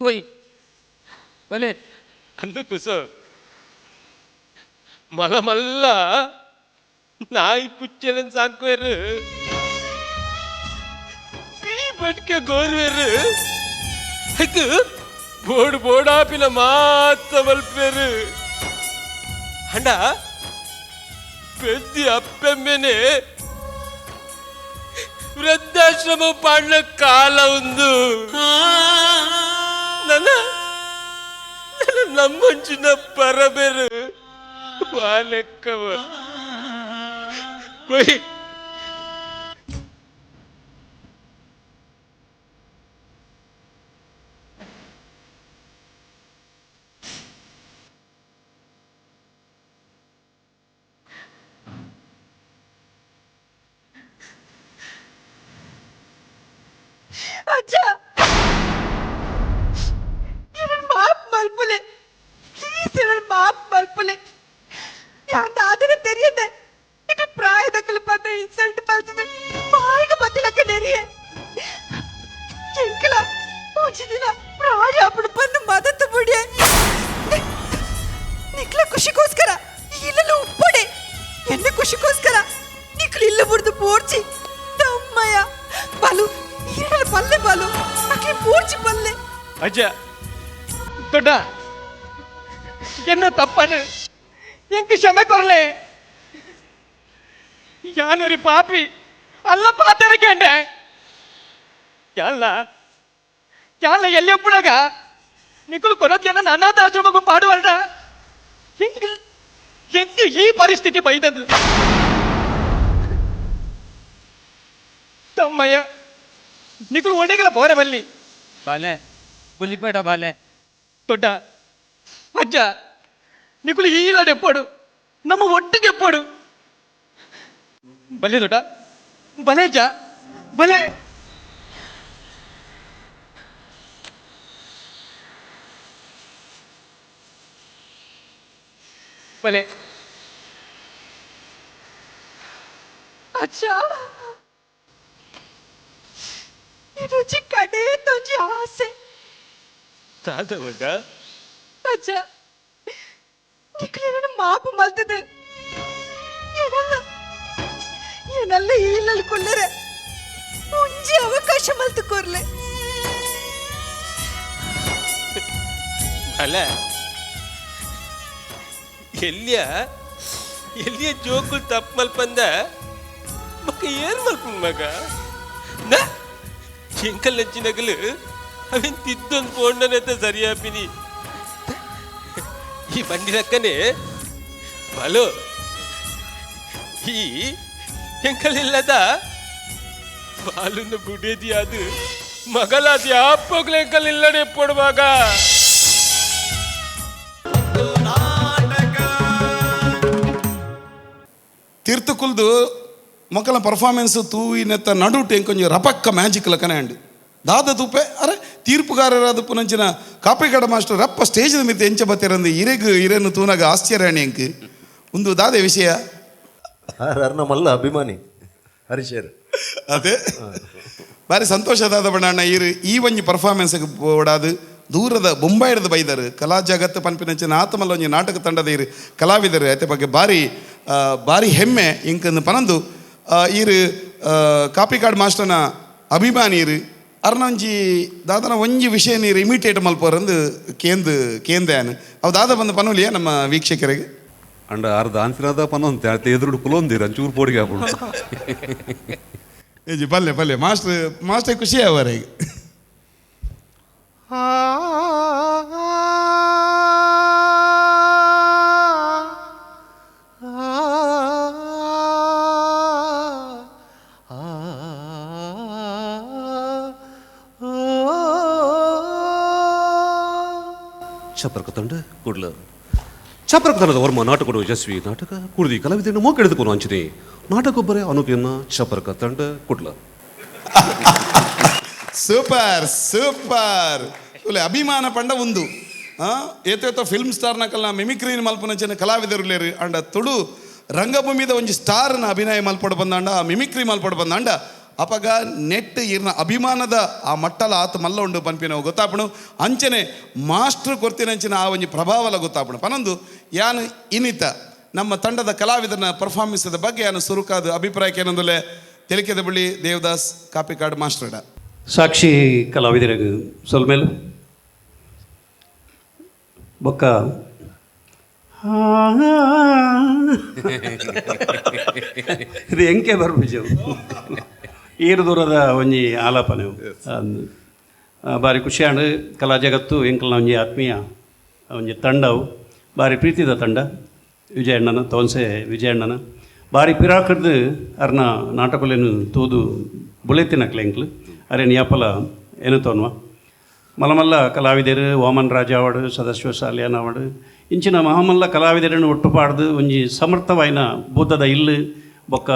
ಹೋಯ್ ಬಲೆ ಅಂದು ಕುಸ ಮಲ್ಲ ನಾಯಿ ಪುಚ್ಚೆಲನ್ ಸಾಕೋರು ಬಟ್ಕೆ ಗೋರ್ವೇರು ಆಯ್ತು ಬೋಡಾಪಿನ ಮಾತ ಮಲ್ಪೇರು ಅಂಡ పెద్ద అప్పెమ్మనే వృద్ధాశ్రమ పాడిన కాల ఉంది నన్న నమ్మంచిన పరబెరు వాళ్ళెక్కవ పోయి अच्छा इवन माफ मलपुले प्लीज इवन माफ मलपुले यार दादने तेरियदे इट प्रायदकल पता इंसल्ट पल्तने मायग बतिलके नेरिये चिंकला पहुंचदिना प्राय आपण ಬಂದು ಮದತ ಬಿಡಿಯೆ ನಿಕ್ಲ ಖುಷಿಗೋಸ್ಕರ ಇಲ್ಲಲು ಉಪ್ಪಡೆ ಎನ್ನ ಖುಷಿಗೋಸ್ಕರ ನಿಕ್ಲ ಇಲ್ಲ ಬಿಡ್ದು ಪೋರ್ಚಿ ತಮ್ಮಯ್ಯ ಬಾಲು ಈರಳ ಪಲ್ಲೆ ಬಾಲು ಅಕ್ಕೆ ಪೋರ್ಚಿ ಪಲ್ಲೆ ಅಜ್ಜ ದೊಡ್ಡ என்ன தப்பானு எனக்கு ಕ್ಷಮೆ ಕೊರಲೆ ಯಾನೊರಿ ಪಾಪಿ ಅಲ್ಲ ಪಾತರಕಂಡೆ ಯಾಲ್ಲ ಎಲ್ಲಿ ಒಪ್ಪಳಗ ನಿಕ್ಕಲು ಕೊರತ್ಯನ ಅನಾಥಾಶ್ರಮಕ್ಕೂ ಪಾಡುವಲ್ಡ ಹೆಂಗೆ ಈ ಪರಿಸ್ಥಿತಿ ಬೈದದು ತಮ್ಮಯ್ಯ ನಿಕ್ಕಲು ಒಣಗಲ ಪೋರೆ ಬಲ್ಲಿ ಬಾಲೆ ಬುಲಿಪೇಟ ಬಾಲೆ ದೊಡ್ಡ ಅಜ್ಜ ನಿಕ್ಕಲು ಈಲಾಡೆ ಎಪ್ಪಡು ನಮ್ಮ ಒಟ್ಟಿಗೆ ಎಪ್ಪಡು ಬಲೆ ದೊಡ್ಡ ಬಲೆ ಅಜ್ಜ ಬಲೆ ಬಲೆ अच्छा तुझी कडे तुझी आसे ತಾತವಗ अच्छा ನಿಕ್ಲೆ ನನ್ನ ಮಾಪು ಮಲ್ತದೆ ಏನಲ್ಲ ಈಲಲ್ಲಿ ಕೊಲ್ಲರೆ ಮುಂಜಿ ಅವಕಾಶ ಮಲ್ತು ಕೊರ್ಲೆ ಅಲ್ಲ ಎಲ್ಲಿಯ ಜೋಕುಲ್ ತಪ್ಪು ಮಲ್ಪಂದ ಮಕ್ಕ ಏನ್ ಮಲ್ಪನ್ ಮಗ ನಾ ಎಂಕಲ್ ನಚ್ಚಿನಗಲು ಅವನ್ ತಿದ್ದೊಂದು ಪೋಂಡನಂತ ಸರಿಯಾಪಿನಿ ಈ ಬಂಡಿನಕ್ಕನೆ ಬಲು ಈ ಎಂಕಲ್ ಇಲ್ಲದ ಬಾಲನ್ನು ಗುಡೇದಿ ಅದು ಮಗಲಾದಿ ಆಪ್ಪೋಗ್ಲ ಎಂಕಲ್ ಇಲ್ಲಡೆ ಪೊಡುವಾಗ ತೀರ್ಥಕುಲ್ದು ಮಕ್ಕಳ ಪರ್ಫಾರ್ಮೆನ್ಸ್ ತೂವಿನೆತ್ತ ನಡುಟು ಎಂಕೊಂಚ ರಪಕ್ಕ ಮ್ಯಾಜಿಕ್ ಲಕ್ಕನೆ ಅಂಡು ದಾದ ತೂಪೆ ಅರೆ ತೀರ್ಪುಗಾರರಾದ ಪುನಂಚಿನ ಕಾಪಿಗಡ ಮಾಸ್ಟರ್ ರಪ್ಪ ಸ್ಟೇಜ್ದ ಮಿತ್ತ ಎಂಚ ಬತ್ತಿರಂದು ಇರೇನು ತೂನಾಗ ಆಶ್ಚರ್ಯಾಣಿ ಎಂಕ್ ಒಂದು ದಾದೆ ವಿಷಯ ನಮ್ಮಲ್ಲ ಅಭಿಮಾನಿ ಹರಿಶೇರ್ ಅದೇ ಬಾರಿ ಸಂತೋಷದಾದ ಬಣ್ಣ ಈ ಒಂಜಿ ಪರ್ಫಾರ್ಮೆನ್ಸ್ಗೆ ಓಡಾದು ದೂರದ ಬೊಂಬಾಯಿಡ್ದು ಬೈದರು ಕಲಾ ಜಗತ್ತು ಪನ್ಪಿನಂಚಿನ ಆತಮಲ್ಲ ಒಂಜಿ ನಾಟಕ ತಂಡದ ಇರು ಕಲಾವಿದರು ಅತೆ ಬಗ್ಗೆ ಭಾರಿ ಹೆಮ್ಮೆ ಇಂಕಂದು ಪನಂದು ಈರು ಕಾಪಿಕಾಡ್ ಮಾಸ್ಟರ್ನ ಅಭಿಮಾನಿ ಇರು ಅರ್ನೊಂಜಿ ದಾದನ ಒಂಜಿ ವಿಷಯ ನೀರು ಇಮಿಟೇಟ್ ಮಲ್ಪೋರಂದು ಕೇಂದ್ಯಾನು ಅವು ದಾದ ಬಂದು ಪನೋಲಿಯಾ ನಮ್ಮ ವೀಕ್ಷಕರಿಗೆ ಅಂಡ ಅರ್ಧ ಆನ್ಸಿರಾದ ಪನೊಂತೆ ಅಳ್ತೆ ಎದುರು ಕುಲೊಂದಿರ ಚೂರು ಪೋಡಿಗೆ ಹಾಕೊಂಡು ಏಜಿ ಪಲ್ಲೆ ಪಲ್ಲೆ ಮಾಸ್ಟರ್ ಖುಷಿ ಅವರ ಈಗ ಚಪರ್ಕ ತಂಡ ಕೂಡ್ಲ ಚಪರ್ಕ ತಂಡದ ವರ್ಮ ನಾಟಕಡು ಯಶಸ್ವಿ ನಾಟಕ ಕುಡ್ದಿ ಕಲಾವಿದರನ್ನು ಮೋಕೆಳೆದುಕೊಂಡು ಹಂಚಿದೆ ನಾಟಕೊಬ್ಬರೇ ಅನುಕೂಲ ಚಪರ್ಕ ತಂಡ ಕೂಡ್ಲ ಸೂಪರ್ ಅಭಿಮಾನ ಪಂಡ ಒಂದು ಏತೇತೋ ಫಿಲ್ಮ್ ಸ್ಟಾರ್ ನಕಲ್ನ ಮಿಮಿಕ್ರಿನ ಮಲ್ಪನಂಚಿನ ಕಲಾವಿದರು ಲೇರು ಅಂಡ ತುಡು ರಂಗಭೂಮಿದ ಒಂಜಿ ಸ್ಟಾರ್ನ ಅಭಿನಯ ಮಲ್ಪಡು ಬಂದಾಂಡ ಆ ಮಿಮಿಕ್ರಿ ಮಲ್ಪಡು ಬಂದಾಂಡ ಅಪಗ ನೆಟ್ ಇರ್ನ ಅಭಿಮಾನದ ಆ ಮಟ್ಟಲ ಆತ ಮಲ್ಲ ಉಂಡು ಪನ್ಪಿನವು ಗೊತ್ತಾಪಣು ಅಂಚನೆ ಮಾಸ್ಟರ್ ಕೊರ್ತಿನಂಚಿನ ಆ ಒಂಜಿ ಪ್ರಭಾವಲ ಗೊತ್ತಾಪಣು ಪನೊಂದು ಯಾನು ಇನಿತ ನಮ್ಮ ತಂಡದ ಕಲಾವಿದನ ಪರ್ಫಾರ್ಮೆನ್ಸ್ದ ಬಗ್ಗೆ ಯಾನು ಸುರುಕಾದ ಅಭಿಪ್ರಾಯಕ್ಕೆ ಏನಂದಲೆ ತೆಲಿಕೆದ ಬಳಿ ದೇವದಾಸ್ ಕಾಪಿಕಾಡ್ ಮಾಸ್ಟರ್ಡ ಸಾಕ್ಷಿ ಕಲಾವಿದರಿಗೆ ಸೊಲ್ಮೇಲು ಬೊಕ್ಕ ಇದು ಎಂಕೆ ಬರ್ಬಿಜು ಈರು ದೂರದ ಒಂಜಿ ಆಲಾಪನೆ ಭಾರಿ ಖುಷಿಯಾಣ ಕಲಾ ಜಗತ್ತು ಎಂಕಲ್ನ ಒಂಜಿ ಆತ್ಮೀಯ ಒಂಜಿ ತಂಡವು ಭಾರಿ ಪ್ರೀತಿದ ತಂಡ ವಿಜಯಣ್ಣನ ತೋನ್ಸೆ ವಿಜಯಣ್ಣನ ಭಾರಿ ಪಿರಾಕರ್ದು ಅರ್ನ ನಾಟಕಲೇನು ತೂದು ಬುಲೆತಿನಕ್ಲೆ ಎಂಕ್ಲು ಅರೇನು ಯಾಪಲ ಏನು ತೋನ್ವ ಮಲಮಲ್ಲ ಕಲಾವಿದರು ವಾಮನ್ ರಾಜ ಅವಾರ್ಡ್ ಸದಾಶಿವ ಸಾಲಿಯಾನ್ ಅವಾರ್ಡ್ ಇಂಚಿನ ಮಹಾಮಲ್ಲ ಕಲಾವಿದರನ್ನು ಒಟ್ಟುಪಾಡ್ದು ಒಂಜಿ ಸಮರ್ಥವಾಯಿನ ಬೂತದ ಇಲ್ಲು ಬೊಕ್ಕ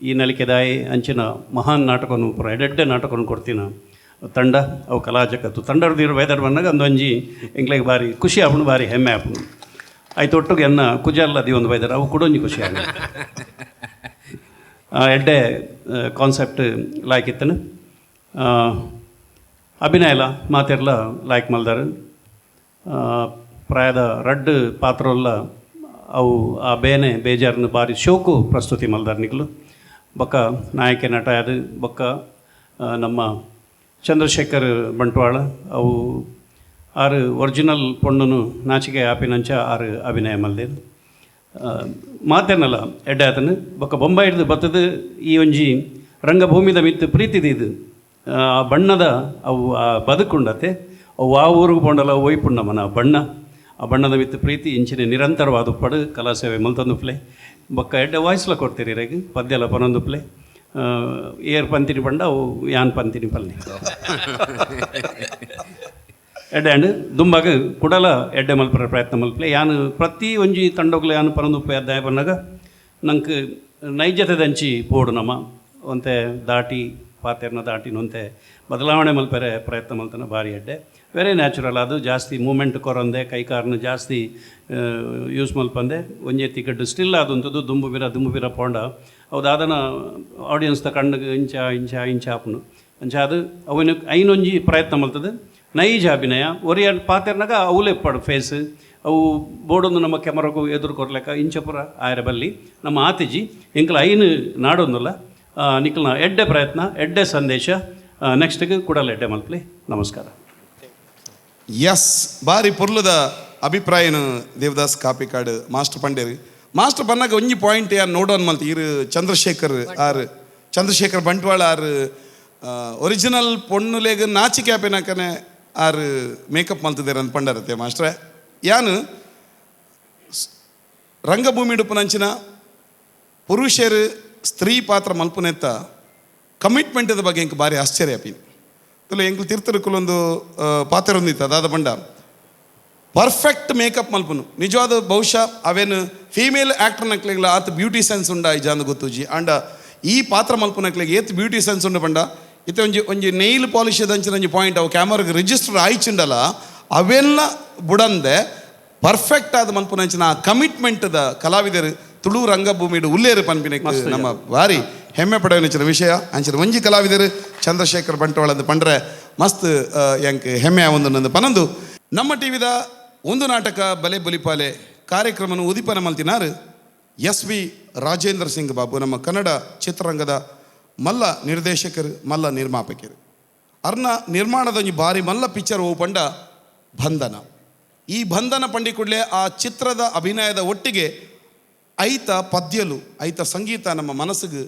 ಈ ನಲಿಕೆದಾಯಿ ಅಂಚಿನ ಮಹಾನ್ ನಾಟಕವನ್ನು ಪೂರ ಎಡೆಡ್ಡೆ ನಾಟಕವನ್ನು ಕೊಡ್ತೀನ ತಂಡ ಅವು ಕಲಾ ಜಗತ್ತು ತಂಡರ್ದಿರೋ ವೇದರ್ ಬಂದಾಗ ಅಂದೊಂಜಿ ಎಂಕ್ಲೆಗೆ ಭಾರಿ ಖುಷಿ ಆಪುಂಡು ಭಾರಿ ಹೆಮ್ಮೆ ಆಪುಂಡು ಆಯ್ತು ಒಟ್ಟಿಗೆ ಎನ್ನ ಕುಜಲ್ಲದಿ ಒಂದು ವೈದರ್ ಅವು ಕೊಡೊಂಜಿ ಖುಷಿ ಆಗ ಎಡ್ಡೆ ಕಾನ್ಸೆಪ್ಟ್ ಲಾಯ್ಕ್ ಇತ್ತನು ಅಭಿನಯಲ ಮಾತೆರ್ಲ ಲಾಯ್ಕ್ ಮಲ್ದಾರ ಪ್ರಾಯದ ರಡ್ಡ್ ಪಾತ್ರಲ್ಲ ಅವು ಆ ಬೇನೆ ಬೇಜಾರನ್ನು ಭಾರಿ ಶೋಕು ಪ್ರಸ್ತುತಿ ಮಲ್ದಾರ ನಿಗ್ಲು ಬೊಕ್ಕ ನಾಯಕ ನಟ ಅದು ಬೊಕ್ಕ ನಮ್ಮ ಚಂದ್ರಶೇಖರ್ ಬಂಟ್ವಾಳ ಅವು ಆರು ಒರಿಜಿನಲ್ ಪೊಣ್ಣನು ನಾಚಿಕೆ ಆಪಿನಂಚ ಆರು ಅಭಿನಯ ಮಲ್ದೇನು ಮಾತೇನಲ್ಲ ಎಡ್ಡೆ ಆತನು ಬೊಕ್ಕ ಬೊಂಬೈ ಹಿಡ್ದು ಬತ್ತದು ಈ ಒಂಜಿ ರಂಗಭೂಮಿದ ಮಿತ್ತು ಪ್ರೀತಿದು ಇದು ಆ ಬಣ್ಣದ ಅವು ಆ ಬದುಕುಂಡತೆ ಅವು ಆ ಊರಿಗೆ ಪೊಂಡಲ್ಲ ಒಯ್ಪುಂಡ ಮನ ಬಣ್ಣ ಆ ಬಣ್ಣದ ಮಿತ್ತು ಪ್ರೀತಿ ಇಂಚಿನ ನಿರಂತರವಾದ ಪಡು ಕಲಾ ಸೇವೆ ಮಲ್ತೊಂದು ಪ್ಲೇ ಬೊಕ್ಕ ಎಡ್ಡೆ ವಾಯ್ಸ್ಲ ಕೊಡ್ತೀರಿ ರೇಗೆ ಪದ್ಯಲ ಪನೊಂದು ಪ್ಲೇ ಏರ್ ಪಂತಿನಿ ಪಂಡ ಅವು ಯಾನ್ ಪಂತಿನಿ ಪಲ್ನಿ ಎಡ್ಡೆ ಅಂಡ್ ದುಂಬಾಗ ಕುಡಲ ಎಡ್ಡೆ ಮಲ್ಪರ ಪ್ರಯತ್ನ ಮಲ್ಪಲೆ ಯಾನು ಪ್ರತಿ ಒಂಜಿ ತಂಡೋಗ್ಲ ಯಾನು ಪನೊಂದು ಉಪ್ಪೆ ಅಧ್ಯಾಯ ಬಂದಾಗ ನಂಗೆ ನೈಜತೆದಂಚಿ ಪೋಡು ನಮ್ಮ ಒಂತೆ ದಾಟಿ ಪಾತೆರ್ನ ದಾಟಿ ನೊಂತೆ ಬದಲಾವಣೆ ಮಲ್ಪರೆ ಪ್ರಯತ್ನ ಮಲ್ತನ ಭಾರಿ ಎಡ್ಡೆ ವೆರಿ ನ್ಯಾಚುರಲ್ ಅದು ಜಾಸ್ತಿ ಮೂಮೆಂಟ್ ಕೊರಂದೆ ಕೈಕಾರನ್ನು ಜಾಸ್ತಿ ಯೂಸ್ ಮಲ್ಪಂದೆ ಒಂಜೆ ತಿಕಡ್ಡು ಸ್ಟಿಲ್ ಅದಂಥದ್ದು ದುಂಬು ಬಿರ ಪೋಂಡ ಹೌದಾದನ ಆಡಿಯನ್ಸ್ದ ಕಣ್ಣಿಗೆ ಇಂಚ ಆಪುನು ಅಂಚ ಅದು ಅವನು ಐನೊಂಜಿ ಪ್ರಯತ್ನ ಮಲ್ತದೆ ನೈಜ ಅಭಿನಯ ಒರಿಯ ಪಾತೆರ್ನಾಗ ಅವಲೇ ಪಡು ಫೇಸ್ ಅವು ಬೋಡೊಂದು ನಮ್ಮ ಕ್ಯಾಮರಾಗೂ ಎದುರು ಕೊರ್ಲೆಕ್ಕ ಇಂಚಪುರ ಆಯರ ಬಲ್ಲಿ ನಮ್ಮ ಆತಿಜಿ ಎಂಕಲ ಐನು ನಾಡೊಂದಲ್ಲ ನಿಖಲ್ನ ಎಡ್ಡೆ ಪ್ರಯತ್ನ ಎಡ್ಡೆ ಸಂದೇಶ ನೆಕ್ಸ್ಟ್ಗೆ ಕೂಡಲ ಎಡ್ಡೆ ಮಲ್ಪಲಿ ನಮಸ್ಕಾರ ಎಸ್ ಬಾರಿ ಪುರ್ಲದ ಅಭಿಪ್ರಾಯನು ದೇವದಾಸ್ ಕಾಪಿಕಾಡ್ ಮಾಸ್ಟರ್ ಪಂಡೇರಿ ಮಾಸ್ಟರ್ ಬಂದಾಗ ಒಂಜಿ ಪಾಯಿಂಟ್ ಯಾರು ನೋಡೋನ್ ಮಲ್ತ ಇರು ಚಂದ್ರಶೇಖರ್ ಬಂಟ್ವಾಳ ಆರು ಒರಿಜಿನಲ್ ಪೊಣ್ಣುಲೇಗ ನಾಚಿಕೆ ಆಪೇನಾಕನೆ ಆರು ಮೇಕಪ್ ಮಲ್ತಿದ್ದಾರೆ ಅಂತ ಪಂಡರತ್ತೆ ಮಾಸ್ಟ್ರೆ ಯಾನು ರಂಗಭೂಮಿ ಡುಪ್ಪುನಂಚಿನ ಪುರುಷರು ಸ್ತ್ರೀ ಪಾತ್ರ ಮಲ್ಪುನೆತ್ತ ಕಮಿಟ್ಮೆಂಟದ ಬಗ್ಗೆ ಎಂಕ್ ಭಾರಿ ಆಶ್ಚರ್ಯ ಆಪಿನಿ ತುಲ ಎಂಕ್ಲು ತಿರ್ತರಕ್ಕಲೊಂದು ಪಾತ್ರ ಹೊಂದಿತ್ತು ಅದಾದ ಬಂಡ ಪರ್ಫೆಕ್ಟ್ ಮೇಕಪ್ ಮಲ್ಪುನು ನಿಜವಾದ ಬಹುಶಃ ಅವೇನು ಫೀಮೇಲ್ ಆ್ಯಕ್ಟರ್ ನಕ್ಲೆಗ್ಲ ಆತ ಬ್ಯೂಟಿ ಸೆನ್ಸ್ ಉಂಡ ಇಜಾಂದು ಗೊತ್ತುಜಿ ಅಂಡ ಈ ಪಾತ್ರ ಮಲ್ಪುನಕ್ಲೆಗೆ ಏತ್ ಬ್ಯೂಟಿ ಸೆನ್ಸ್ ಉಂಡು ಬಂಡ ಇತ್ತೆ ಒಂಜಿ ನೈಲ್ ಪಾಲಿಶ್ ದಂಚಿನ ಒಂಜಿ ಪಾಯಿಂಟ್ ಅವು ಕ್ಯಾಮರಾಗೆ ರಿಜಿಸ್ಟರ್ ಆಯ್ಚುಂಡಲ್ಲ ಅವೆಲ್ಲ ಬುಡಂದೆ ಪರ್ಫೆಕ್ಟ್ ಆದ ಮಲ್ಪುನಂಚಿನ ಆ ಕಮಿಟ್ಮೆಂಟ್ದ ಕಲಾವಿದರು ತುಳು ರಂಗಭೂಮಿಡು ಉಲ್ಲೇರು ಪನ್ಪಿನಕ್ಕೆ ನಮ್ಮ ಭಾರಿ ಹೆಮ್ಮೆ ಪಡೆಯನಿಚ್ಚಿನ ವಿಷಯ ಅಂಚಿನ ಒಂಜಿ ಕಲಾವಿದರು ಚಂದ್ರಶೇಖರ್ ಬಂಟ್ವಾಳ ಅಂತ ಪಂಡ್ರೆ ಮಸ್ತ್ ಎಂಕ್ ಹೆಮ್ಮೆ ಒಂದು ಪನೊಂದು ನಮ್ಮ ಟಿವಿದ ಒಂದು ನಾಟಕ ಬಲೆ ಬುಲಿಪಾಲೆ ಕಾರ್ಯಕ್ರಮನ ಉದಿಪನ ಮಲ್ತಿನಾರು SV ರಾಜೇಂದ್ರ ಸಿಂಗ್ ಬಾಬು ನಮ್ಮ ಕನ್ನಡ ಚಿತ್ರರಂಗದ ಮಲ್ಲ ನಿರ್ದೇಶಕರು ಮಲ್ಲ ನಿರ್ಮಾಪಕರು ಅರ್ನ ನಿರ್ಮಾಣದ ಒಂಜಿ ಭಾರಿ ಮಲ್ಲ ಪಿಕ್ಚರ್ ಓ ಪಂಡ ಬಂಧನ ಈ ಬಂಧನ ಪಂಡಿ ಕೂಡಲೇ ಆ ಚಿತ್ರದ ಅಭಿನಯದ ಒಟ್ಟಿಗೆ ಐತ ಪದ್ಯಲು ಐತ ಸಂಗೀತ ನಮ್ಮ ಮನಸ್ಸಿಗೆ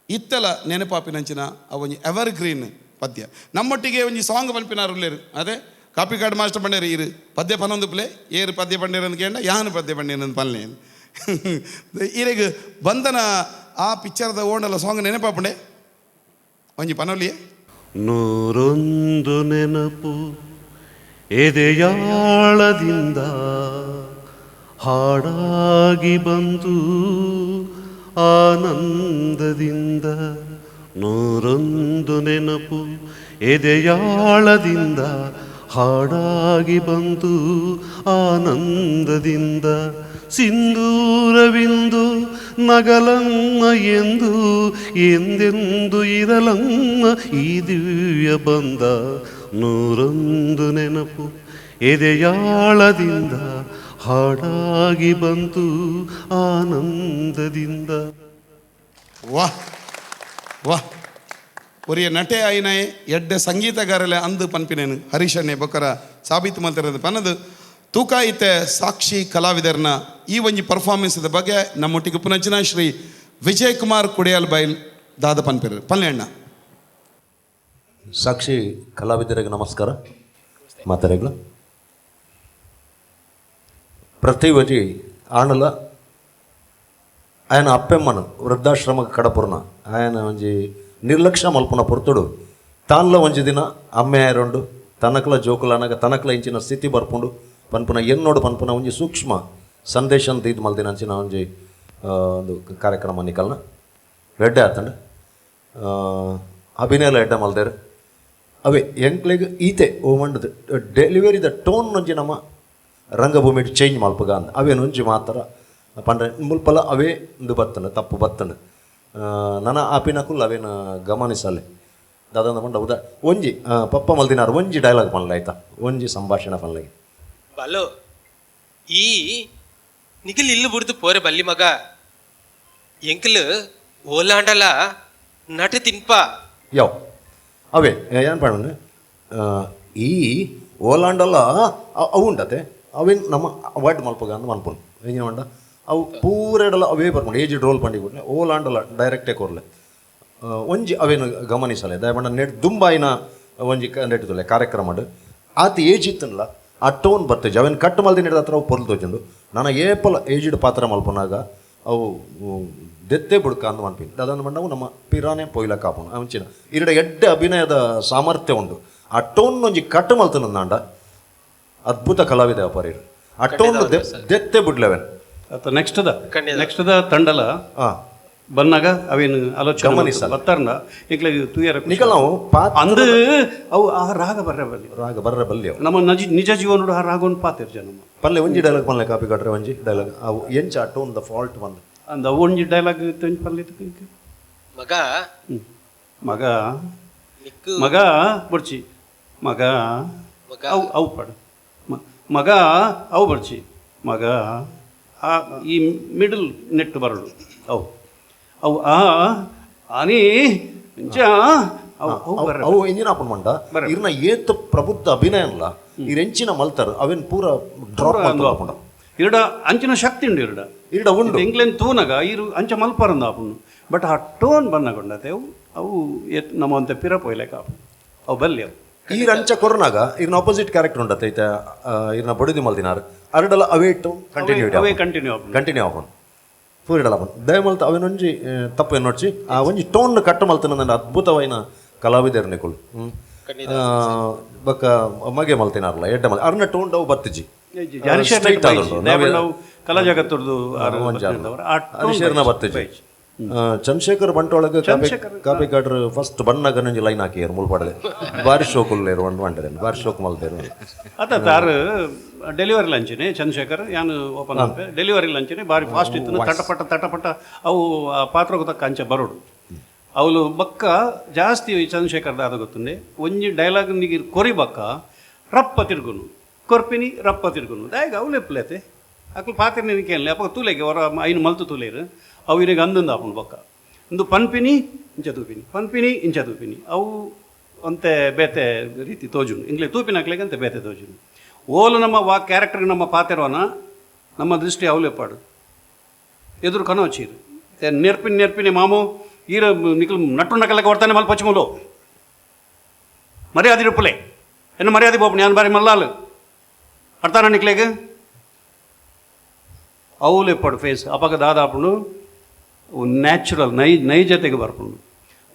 ಇತ್ತಲ ನೆನಪಾಪಿನಂಚಿನ ಅವೊಂಜಿ ಎವರ್ ಗ್ರೀನ್ ಪದ್ಯ ನಮ್ಮೊಟ್ಟಿಗೆ ಒಂಜಿ ಸಾಂಗ್ ಪನ್ಪಿನಾರುಲ್ಲೇರು ಅದೇ ಕಾಪಿ ಕಾರ್ಡ್ ಮಾಸ್ಟರ್ ಪಂಡೇರು ಇರು ಪದ್ಯ ಪನ್ನೊಂದು ಪ್ಲೇ ಏರು ಪದ್ಯ ಪಂಡೇರನ್ನು ಕೇಂಡ ಯಾನು ಪದ್ಯ ಪಂಡೇರನ್ನು ಪನ್ಲೇನು ಈರೆಗ್ ಬಂಧನ ಆ ಪಿಕ್ಚರ್ದ ಓಂಡಲ್ಲ ಸಾಂಗ್ ನೆನಪಾಪುಂಡೆ ಒಂಜಿ ಪನೊಲಿಯೇ. ನೂರೊಂದು ನೆನಪು ಎದೆಯಾಳದಿಂದ ಹಾಡಾಗಿ ಬಂದು ಆನಂದದಿಂದ, ನೂರೊಂದು ನೆನಪು ಎದೆಯಾಳದಿಂದ ಹಾಡಾಗಿ ಬಂದು ಆನಂದದಿಂದ, ಸಿಂಧೂರವಿಂದು ನಗಲಮ್ಮ ಎಂದು ಎಂದೆಂದು ಇರಲಮ್ಮ ಈ ದಿವ್ಯ ಬಂದ. ನೂರೊಂದು ನೆನಪು ಎದೆಯಾಳದಿಂದ ಹಾಡಾಗಿ ಬಂತು ಆನಂದದಿಂದ. ವಾಹ್ ವಾಹ್ ಒರಿಯ ನಟೆ ಆಯ್ನಾಯೆ ಎಡ್ಡೆ ಸಂಗೀತಗಾರಲೆ ಅಂದು ಪನ್ಪಿನೇನು ಹರೀಶಣ್ಣೆ ಬೊಕ್ಕರ ಸಾಬೀತು ಮಲ್ತಿರೋದು ಪನ್ನದು ತೂಕ ಇತ್ತೆ ಸಾಕ್ಷಿ ಕಲಾವಿದರನ್ನ ಈ ಒಂಜಿ ಪರ್ಫಾರ್ಮೆನ್ಸ್ದ ಬಗ್ಗೆ ನಮ್ಮೊಟ್ಟಿಗೆ ಪುನಂಚಿನ ಶ್ರೀ ವಿಜಯ್ ಕುಮಾರ್ ಕುಡಿಯಾಲ್ ಬೈಲ್ ದಾದ ಪನ್ಪಿರು ಪಲ್ಲೆ ಅಣ್ಣ. ಸಾಕ್ಷಿ ಕಲಾವಿದರಿಗೆ ನಮಸ್ಕಾರ. ಮಾತಾರೆಗಳು ಪ್ರತಿ ವಜಿ ಆಣಲ ఆయన అప్పెమ్మను వృద్ధాశ్రమకు కడపురన ఆయన ಒಂಜಿ ನಿರ್ಲಕ್ಷ್ಯ ಮಲ್ಪುನ ಪೊರ್ತುಡು ತಾನ್ಲ ಒಂಜಿ ದಿನ ಅಮ್ಮೆ ಆಯರೊಂಡು ತನಕಲ ಜೋಕುಲನಾಗ ತನಕಲ ಇಂಚಿನ ಸ್ಥಿತಿ ಬರ್ಪುಂಡು ಪನ್ಪುನ ಎನ್ನೋಡು ಪನ್ಪುನ ಒಂಜಿ ಸೂಕ್ಷ್ಮ ಸಂದೇಶ ತೀದ್ ಮಲ್ದಿನ ಅಂಚಿನ ಒಂಜಿ ಒಂದು ಕಾರ್ಯಕ್ರಮ ನಿಕಲ್ನ ಎಡ್ಡೆ ಆತಂಡ ಅಭಿನಯಲ ಎಡ್ಡೆ ಮಲ್ದೇರು ಅವೇ ಎಂಕ್ಲೆಗ್ ಈತೆ ಓ ಮಂಡದು ಡೆಲಿವರಿದ ಟೋನ್ ಒಂಜಿ ನಮ್ಮ ರಂಗಭೂಮಿ ಚೇಂಜ್ ಮಲ್ಪಗ ಅಂದ ಅವೇನು ಒಂಜಿ ಮಾತ್ರ ಪಂಡ್ರೆ ಮುಲ್ಪಲ ಅವೇ ಒಂದು ಬರ್ತಂಡು ತಪ್ಪು ಬರ್ತಂಡು ನನ್ನ ಆಪಿನಕುಲ್ ಅವೇನು ಗಮನಿಸಲೆ ದಾದಂದ ಪಂಡ ಉದಾ ಒಂಜಿ ಪಪ್ಪ ಮಲ್ದಿನಾರು ಒಂಜಿ ಡೈಲಾಗ್ ಪನ್ಲ ಆಯ್ತಾ ಒಂಜಿ ಸಂಭಾಷಣೆ ಪನ್ಲಾಗಿ ಬಲೋ ಈ ನಿಖಿಲ್ ಇಲ್ಲು ಬಿಡ್ದು ಪೋರೆ ಬಲ್ಲಿ ಮಗ ಎಂಕಲ್ ಓಲಾಂಡಲ ನಟ ತಿನ್ಪ ಯಾವ ಅವೇ ಏನು ಪಣ್ಣು ಈ ಓಲಾಂಡಲ್ಲ ಅವು ಉಂಡತೆ ಅವೇನು ನಮ್ಮ ಅವಾಯ್ಡ್ ಮಲ್ಪಗ ಅಂದು ಮನ್ಪುನು ಏನು ಮಂಡ ಅವು ಪೂರೆಡಲ ಅವೇ ಬರ್ಕೊಂಡು ಏಜ್ ರೋಲ್ ಪಂಡಿ ಕೊಟ್ಟೆ ಓಲಾಂಡಲ್ಲ ಡೈರೆಕ್ಟೇ ಕೊರ್ಲೆ ಒಂಜಿ ಅವೇನು ಗಮನಿಸಲೆ ದಯಪಂಡ ನೆಟ್ ದುಂಬಾಯಿನ ಒಂಜಿ ನೆಟ್ಟುತ್ತಲೆ ಕಾರ್ಯಕ್ರಮ ಆತ ಏಜ್ ಇತ್ತನಲ್ಲ ಆ ಟೋನ್ ಬರ್ತೇಜ್ ಅವೇನು ಕಟ್ ಮಲ್ದಿ ನೆಡ್ದ ಹತ್ರ ಅವು ಪೊರ್ಲು ತೋಚಂಡು ನಾನು ಏಪಲ್ ಏಜ್ಡ್ ಪಾತ್ರ ಮಲ್ಪನಾಗ ಅವು ದೆತ್ತೆ ಬುಡ್ಕ ಅಂದು ಮನ್ಪಿನಿ ಅದನ್ನು ಮಂಡವು ನಮ್ಮ ಪಿರಾನೆ ಪೊಯ್ಲ ಕಾಪುನು ಅಂಚಿನ ಇರಡ ಎಡ್ಡೆ ಅಭಿನಯದ ಸಾಮರ್ಥ್ಯ ಉಂಡು ಆ ಟೋನ್ ಒಂಜಿ ಕಟ್ ಮಲ್ತನ ನಾಂಡ ಅದ್ಭುತ ಕಲಾವಿದ ಅಪರೀರು ಆ ಟೋನ್ ದೆತ್ತೆ ಬಿಡ್ಲವೆನ್ ಅತ್ತ ನೆಕ್ಸ್ಟ್ ತಂಡಲ ಬನ್ನಾಗ ಅವೇನು ಆಲೋಚನೆ ಗಮನಿಸಲ್ಲ. ಬತ್ತಾರ್ನ ಈಗಲೇ ತುಯರ ನಿಕಲ್ ನಾವು ಅಂದು ಅವು ಆ ರಾಗ ಬರ್ರ ಬಲ್ಲಿ ಅವು ನಮ್ಮ ನಿಜ ಜೀವನೋಡು ಆ ರಾಗವನ್ನು ಪಾತಿರ್ ಜನ ಪಲ್ಲೆ ಒಂಜಿ ಡೈಲಾಗ್ ಪನ್ಲೆ ಕಾಪಿ ಕಟ್ರೆ ಒಂಜಿ ಡೈಲಾಗ್ ಅವು ಎಂಚ ಆ ಟೋನ್ ದ ಫಾಲ್ಟ್ ಬಂದು ಅಂದ ಒಂಜಿ ಡೈಲಾಗ್ ಪಲ್ಲೆ ಮಗ ಮಗ ನಿಕ್ಕು ಮಗ ಬುಡ್ಚಿ ಮಗ ಮಗ ಅವು ಪಡ ಮಗ ಅವು ಬಡ್ಚಿ ಮಗ ಆ ಈ ಮಿಡಲ್ ನೆಟ್ ಬರಡು ಅವು ಅವು ಆನಿ ಇಂಚ ಅವು ಎಂಜಿನ ಆಪನ್ ಮಂಡ ಇರ್ನ ಏತ್ ಪ್ರಬುದ್ಧ ಅಭಿನಯ ಅಲ್ಲ ಇರೆಂಚಿನ ಮಲ್ತಾರ ಅವೇನ್ ಪೂರ ಡ್ರಾಪ್ ಆಪುಂಡ ಇರಡ ಅಂಚಿನ ಶಕ್ತಿ ಉಂಡು ಇರಡ ಉಂಡು ಎಂಗ್ಲೆನ್ ತೂನಗ ಇರು ಅಂಚ ಮಲ್ಪರಂದ ಆಪುಂಡು ಬಟ್ ಆ ಟೋನ್ ಬನ್ನಗೊಂಡತೆ ಅವು ನಮ್ಮ ಒಂತೆ ಪಿರ ಪೊಯ್ಲೆಕ ಅವು ಬಲ್ಲಿ ಅವು ಈ ರಂಚ ಕೊರೋನಾಗ ಇರ್ನ ಆಪೋಸಿಟ್ ಕ್ಯಾರೆಕ್ಟರ್ ಉಂಡತೆ ಐತ ಇರ್ನ ಬಡಿದಿ ಮಲ್ದಿನಾರು ಅರಡಲ ಅವೇ ಟೋನ್ ಕಂಟಿನ್ಯೂ ಆಪುಂಡು ಪೂರ ಇಡಲ ಆಪುಂಡು ದಯಮಲ್ತ ಅವೇನೊಂಜಿ ತಪ್ಪು ಏನು ನೋಡ್ಸಿ ಆ ಒಂಜಿ ಟೋನ್ ಕಟ್ಟು ಮಲ್ತನ ನನ್ನ ಅದ್ಭುತವಾಯಿನ ಕಲಾವಿದರು ನಿಕುಲು ಬಕ್ಕ ಮಗೆ ಮಲ್ತಿನಾರಲ್ಲ ಎಡ್ಡೆ ಮಲ್ ಅರ್ನ ಟೋನ್ ಅವು ಬತ್ತಿಜಿ ಕಲಾ ಜಗತ್ತರದು ಹರಿಶೇರ್ನ ಬತ್ತಿಜಿ ಚಂದ್ರಶೇಖರ್ ಬಂಟೊಳಗೆ ಕಾಪಿ ಕಾಡ್ರು ಫಸ್ಟ್ ಬಣ್ಣ ಗನಂಜಿ ಲೈನ್ ಹಾಕಿಯರು ಮುಲ್ಪಡದೆ ಬಾರಿ ಶೋಕುಲ್ಲೇರು ಒಂಡ್ರೆ ಬಾರಿ ಶೋಕ್ ಮಲ್ತೇರು ಅತ್ತ ತಾರು ಡೆಲಿವರಿ ಲಂಚನೆ ಚಂದ್ರಶೇಖರ್ ಯಾನು ಓಪನ್ ಆಪೆ ಡೆಲಿವರಿ ಲಂಚನೆ ಬಾರಿ ಫಾಸ್ಟ್ ಇತ್ತು ತಟಪಟ ಅವು ಪಾತ್ರಕ್ಕೆ ತಕ್ಕ ಅಂಚೆ ಬರೋಡು ಅವಳು ಬಕ್ಕ ಜಾಸ್ತಿ ಚಂದ್ರಶೇಖರ್ ದಾದ ಗೊತ್ತುಂಡೆ ಒಂಜಿ ಡೈಲಾಗ್ ನಿಗಿ ಕೊರಿ ಬಕ್ಕ ರಪ್ಪ ತಿರ್ಗುನು ಕೊರ್ಪಿನಿ ರಪ್ಪ ತಿರ್ಗುನು ದಾಯಗ ಅವಲೆಪ್ಲೇತೆ ಅಕ್ಲು ಪಾತ್ರ ನಿನಕೇನಲೆ ಅಪ್ಪ ತೂಲೆಗೆ ಅವರ ಐನು ಮಲ್ತು ತೂಲೇರು ಅವು ಇರಿಗೆ ಅಂದೊಂದು ಆಪುಂಡು ಬಕ್ಕ ಒಂದು ಪನ್ಪಿನಿ ಇಂಚ ತೂಪಿನಿ ಅವು ಅಂತೆ ಬೇತೆ ರೀತಿ ತೋಜುನು ಇಂಗ್ಲೇ ತೂಪಿನ ಹಾಕ್ಲಿಕ್ಕೆ ಅಂತೆ ಬೇತೆ ತೋಜುನು ಓಲು ನಮ್ಮ ಕ್ಯಾರೆಕ್ಟರ್ಗೆ ನಮ್ಮ ಪಾತ್ರವನ ನಮ್ಮ ದೃಷ್ಟಿ ಅವಲೆಪ್ಪಾಡು ಎದುರು ಕನೋಚೀರು ನೆರ್ಪಿನಿ ಮಾಮು ಈರ ನಿಖಲ್ ನಟ್ಟು ನಕಲಕ್ಕೆ ಬರ್ತಾನೆ ಮಲ್ ಪಶ್ಚಿಮಲು ಮರ್ಯಾದೆ ಇರುಪ್ಪಲೆ ಎನ್ನ ಮರ್ಯಾದೆ ಬೋಪು ನಾನು ಬಾರಿ ಮಲ್ಲಾಲು ಅರ್ಥಾನ ನಿಕ್ಲೆಗೆ అవులు ఎప్పుడు ఫేస్ అప్పక దాదాపుడు ನ್ಯಾಚುರಲ್ ನೈಜತೆಗೆ ಬರ್ಕೊಂಡು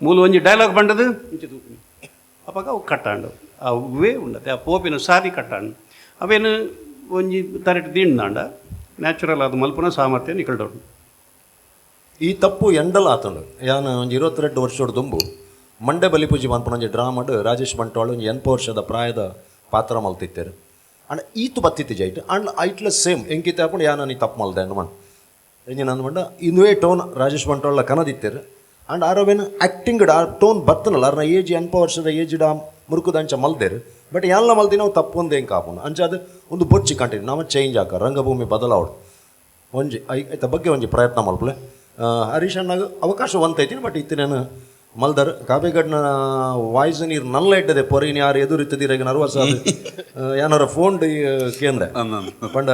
ಮೂಲ ಒಂಜಿ ಡೈಲಾಗ್ ಬಂಡದು ಇಂಚೆ ತೂಪಿ ಅಪ್ಪಗ ಅವು ಕಟ್ಟಾಂಡು ಅವೇ ಉಂಡತೆ ಆ ಪೋಪಿನ ಸಾರಿ ಕಟ್ಟಾಂಡು ಅವೇನು ಒಂಜಿ ತರಟಿ ದಿಂಡಾಂಡ ನ್ಯಾಚುರಲ್ ಅದು ಮಲ್ಪನ ಸಾಮರ್ಥ್ಯ ನಿಕಲ್ಡೋಡು ಈ ತಪ್ಪು ಎಂಡಲ್ ಆತಂಡು ಯಾನು ಒಂದು 22 ವರ್ಷದ ತುಂಬು ಮಂಡೆ ಬಲಿಪೂಜಿ ಮನ್ಪನ ಒಂಜಿ ಡ್ರಾಮಡ್ ರಾಜೇಶ್ ಬಂಟ್ವಾಳ ಒಂದು 8 ವರ್ಷದ ಪ್ರಾಯದ ಪಾತ್ರ ಮಲ್ತಿತ್ತೇರು ಅಂಡ್ ಈತು ಬತ್ತಿತ್ತು ಜೈಟ್ ಅಂಡ್ ಐಟ್ಲ ಸೇಮ್ ಎಂಕಿತ ಹಾಕೊಂಡು ಯಾನು ನೀ ತಪ್ಪು ಮಲ್ದೆ ಅನ್ನು ಮಣ್ಣು ಎಂಜಿನ ಅಂದ್ಮಂಡ ಇನ್ನುವೇ ಟೋನ್ ರಾಜೇಶ್ ಬಂಟ್ವಾಳ ಕನದಿತ್ತೇರು ಅಂಡ್ ಆರವೇನು ಆ್ಯಕ್ಟಿಂಗ್ ಆ ಟೋನ್ ಬತ್ತನಲ್ಲ ಅರ್ನ ಏಜ್ 8 ವರ್ಷದ ಏಜ್ಡ ಮುರುಕುದಂಚ ಮಲ್ದೇರು ಬಟ್ ಎಲ್ಲ ಮಲ್ದಿ ನಾವು ತಪ್ಪು ಒಂದು ಹೆಂಗೆ ಕಾಪುಂಡು ಅಂಚ ಅದು ಒಂದು ಬೊಚ್ಚಿ ಕಂಟಿನ್ಯೂ ನಾವು ಚೇಂಜ್ ಆಕ ರಂಗಭೂಮಿ ಬದಲಾವಡು ಒಂಜಿ ಐತ ಬಗ್ಗೆ ಒಂಜಿ ಪ್ರಯತ್ನ ಮಲ್ಪಲೆ ಹರೀಶ್ ಅಣ್ಣಾಗ ಅವಕಾಶ ಒಂತೈತೀನಿ ಬಟ್ ಇತ್ತಿನೇನು ಮಲ್ದರ್ ಕಾಬೇಗಡ್ನ ವಾಯ್ಸ್ ನೀರು ನಲ್ಲ ಇಟ್ಟದೆ ಪೊರಿನ ಯಾರು ಎದುರಿತ್ತದಿರಾಗ ನರ್ವಸ್ ಅದು ಏನಾರ ಫೋನ್ ಕೇಂದ್ರ ಪಂಡ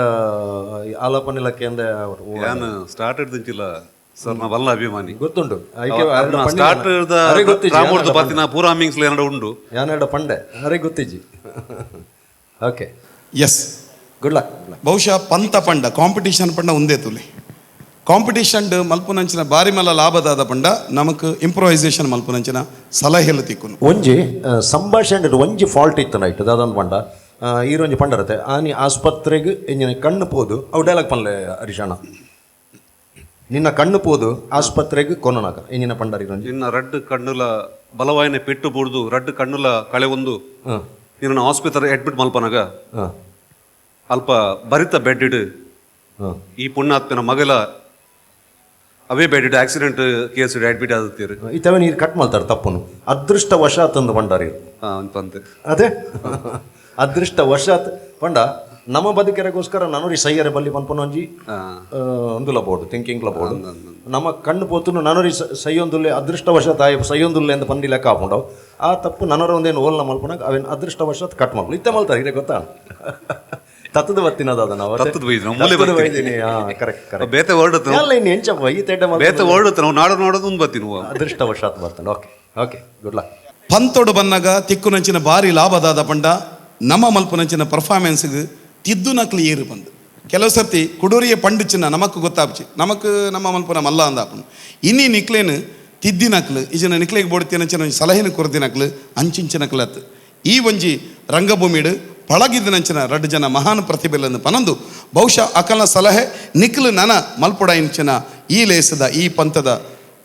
ಆಲಾಪನೆಲ್ಲ ಕೇಂದ್ರ ಯಾನು ಸ್ಟಾರ್ಟೆಡ್ ದಿಂಚಿಲ್ಲ ಸರ್ ನಾ ಬಲ್ಲ ಅಭಿಮಾನಿ ಗೊತ್ತುಂಟು ಸ್ಟಾರ್ಟೆಡ್ ಪಾತಿನ ಪೂರಾ ಮಿಂಗ್ಸ್ ಎರಡು ಉಂಡು ಯಾನೆರಡು ಪಂಡೆ ಅರೆ ಗೊತ್ತಿಜ್ಜಿ ಓಕೆ ಎಸ್ ಗುಡ್ ಲಕ್ ಬಹುಶಃ ಪಂತ ಪಂಡ ಕಾಂಪಿಟೇಷನ್ ಪಂಡ ಒಂದೇ ತುಲಿ ಕಾಂಪಿಟೇಷನ್ ಮಲ್ಪುನಂಚಿನ ಬಾರಿ ಮಲ್ಲ ಲಾಭದಾದ ಪಂಡ ನಮಕ್ ಇಂಪ್ರೊವೈಸೇಷನ್ ಮಲ್ಪುನಂಚಿನ ಸಲಹೆಲು ತಿಕ್ಕುನು ಒಂಜಿ ಸಂಭಾಷಣೆ ಒಂಜಿ ಫಾಲ್ಟ್ ಇತ್ತು ನೈಟ್ ಅದೊಂದು ಪಂಡ ಈರೊಂಜಿ ಪಂಡರತೆ ಆನಿ ಆಸ್ಪತ್ರೆಗೆ ಎಂಜಿನ ಕಣ್ಣು ಪೋದು ಅವು ಡೈಲಾಗ್ ಪನ್ಲೆ ಹರೀಶಣ್ಣ ನಿನ್ನ ಕಣ್ಣು ಪೋದು ಆಸ್ಪತ್ರೆಗೆ ಕೊನನಾಕ ಎಂಜಿನ ಪಂಡರಿ ನಿನ್ನ ರಡ್ಡು ಕಣ್ಣುಲ ಬಲವಾಯಿನ ಪೆಟ್ಟು ಬೂಡ್ದು ರಡ್ಡು ಕಣ್ಣುಲ ಕಳೆ ಒಂದು ನಿನ್ನ ಆಸ್ಪತ್ರೆ ಅಡ್ಮಿಟ್ ಮಲ್ಪನಾಗ ಅಲ್ಪ ಬರಿತ ಬೆಡ್ ಇಡು ಈ ಪುಣ್ಯಾತ್ಮನ ಮಗಲ ಅವೇ ಬೇಡಿಟ್ಟು ಆಕ್ಸಿಡೆಂಟ್ ಕೇಸ್ ಅಡ್ಮಿಟ್ ಆಗುತ್ತೀರಿ ಇತವೇ ನೀರು ಕಟ್ ಮಾಡ್ತಾರೆ ತಪ್ಪನು ಅದೃಷ್ಟವಶಾತ್ ಅಂದು ಪಂಡಾರಿ ಅಂತಂತೆ ಅದೇ ಅದೃಷ್ಟವಶಾತ್ ಪಂಡ ನಮ್ಮ ಬದುಕೆರೆಗೋಸ್ಕರ ನನರಿ ಸೈಯರೆ ಬಲ್ಲಿ ಪನ್ಪನೊಂಜಿ ಒಂದುಲ ಬೋರ್ಡು ಥಿಂಕಿಂಗ್ ಬೋರ್ಡು ನಮ್ಮ ಕಣ್ಣು ಪೋತುನು ನನರಿ ಸೈಯೊಂದುಲ್ಲೆ ಅದೃಷ್ಟವಶಾತ್ ಆಯ್ ಸೈಯೊಂದುಲ್ಲೆ ಅಂತ ಪಂಡಿ ಲೆಕ್ಕ ಹಾಕೊಂಡವು ಆ ತಪ್ಪು ನನರ ಒಂದೇನು ಓಲ್ನ ಮಲ್ಪನಾಗ ಅವೇನು ಅದೃಷ್ಟವಶಾತ್ ಕಟ್ ಮಾಡ್ಲು ಇತ್ತೆ ಮಲ್ತಾರೆ ಇದೆ ಗೊತ್ತಾ ತತ್ತದ ಬತ್ತಿನದ ನಾವು ಬೇತೆ ವರ್ಡ್ ಬೇತೆ ವರ್ಡ್ ನಾವು ನಾಡು ನೋಡೋದು ಒಂದು ಬತ್ತಿ ನೀವು ಅದೃಷ್ಟವಶಾತ್ ಬರ್ತಾನೆ ಓಕೆ ಓಕೆ ಗುಡ್ ಲಕ್ ಪಂತೋಡು ಬನ್ನಾಗ ತಿಕ್ಕುನಂಚಿನ ಬಾರಿ ಲಾಭದಾದ ಪಂಡ ನಮ್ಮ ಮಲ್ಪುನಂಚಿನ ಪರ್ಫಾರ್ಮೆನ್ಸ್ಗೆ ತಿದ್ದು ನಕ್ಲಿ ಏರು ಬಂದು ಕೆಲವು ಸರ್ತಿ ಕುಡೂರಿಯ ಪಂಡಿಚಿನ ನಮಕ್ ಗೊತ್ತಾಪ್ಚಿ ನಮಕ್ ನಮ್ಮ ಮಲ್ಪುನ ಮಲ್ಲ ಅಂದಾಪನು ಇನ್ನಿ ನಿಕ್ಲೇನು ತಿದ್ದಿ ನಕ್ಲು ಈಜಿನ ನಿಕ್ಲೆಗೆ ಬೋಡ್ತಿನಂಚಿನ ಸಲಹೆನ ಕೊರದಿ ನಕ್ಲು ಅಂಚಿಂಚಿನ ನಕ್ಲತ್ ಈ ಒಂಜಿ ರಂಗಭೂಮಿಡು ಪಳಗಿದ್ದನಂಚಿನ 2 ಜನ ಮಹಾನ್ ಪ್ರತಿಭೆಗಳನ್ನು ಪನಂದು ಬಹುಶಃ ಅಕಲ್ನ ಸಲಹೆ ನಿಕ್ಲು ನನ ಮಲ್ಪುಡ ಇಂಚಿನ ಈ ಲೇಸದ ಈ ಪಂಥದ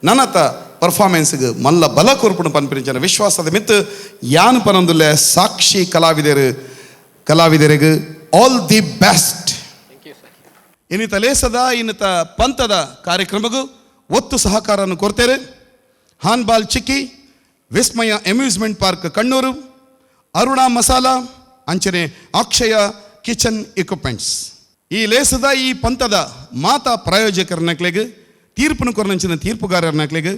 ನನತ ಪರ್ಫಾರ್ಮೆನ್ಸ್ಗೆ ಮಲ್ಲ ಬಲ ಕೊರ್ಪುಣ ಪನ್ಪಿಂಚಿನ ವಿಶ್ವಾಸದ ಮಿತ್ತು ಯಾನ್ ಪನಂದುಲ್ಲೆ ಸಾಕ್ಷಿ ಕಲಾವಿದರಿಗೆ ಆಲ್ ದಿ ಬೆಸ್ಟ್ ಇನ್ನಿತ ಲೇಸದ ಇನ್ನಿತ ಪಂಥದ ಕಾರ್ಯಕ್ರಮಗೂ ಒತ್ತು ಸಹಕಾರವನ್ನು ಕೊಡ್ತೇವೆ ಹಾನ್ಬಾಲ್ ಚಿಕ್ಕಿ ವಿಸ್ಮಯ ಅಮ್ಯೂಸ್ಮೆಂಟ್ ಪಾರ್ಕ್ ಕಣ್ಣೂರು ಅರುಣಾ ಮಸಾಲಾ ಅಂಚನೆ ಅಕ್ಷಯ ಕಿಚನ್ ಇಕ್ವಿಪ್ಮೆಂಟ್ಸ್ ಈ ಲೇಸದ ಈ ಪಂಥದ ಮಾತಾ ಪ್ರಾಯೋಜಕರನಕ್ಲೆಗೆ ತೀರ್ಪನ್ನು ಕೊರನಂಚಿನ ತೀರ್ಪುಗಾರರನಕ್ಲೆಗೆ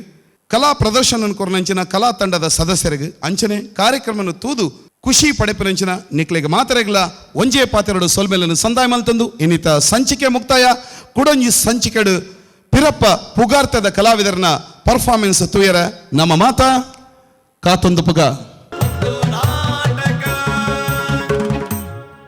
ಕಲಾ ಪ್ರದರ್ಶನ ಕೊರನಂಚಿನ ಕಲಾ ತಂಡದ ಸದಸ್ಯರಿಗೆ ಅಂಚನೆ ಕಾರ್ಯಕ್ರಮವನ್ನು ತೂದು ಖುಷಿ ಪಡೆಪಿನಂಚಿನ ನಿಕ್ಲೆಗೆ ಮಾತರೆಗಳ ಒಂಜೇ ಪಾತೆರಡು ಸೊಲ್ಮೆಲನ್ನು ಸಂದಾಯ ಮಲ್ತಂದು ಇನ್ನಿತ ಸಂಚಿಕೆ ಮುಕ್ತಾಯ ಕುಡೊಂಜಿ ಸಂಚಿಕೆಡು ಪಿರಪ್ಪ ಪುಗಾರ್ತದ ಕಲಾವಿದರನ ಪರ್ಫಾರ್ಮೆನ್ಸ್ ತೂಯರ ನಮ್ಮ ಮಾತಾ ಕಾತೊಂದು ಪುಗ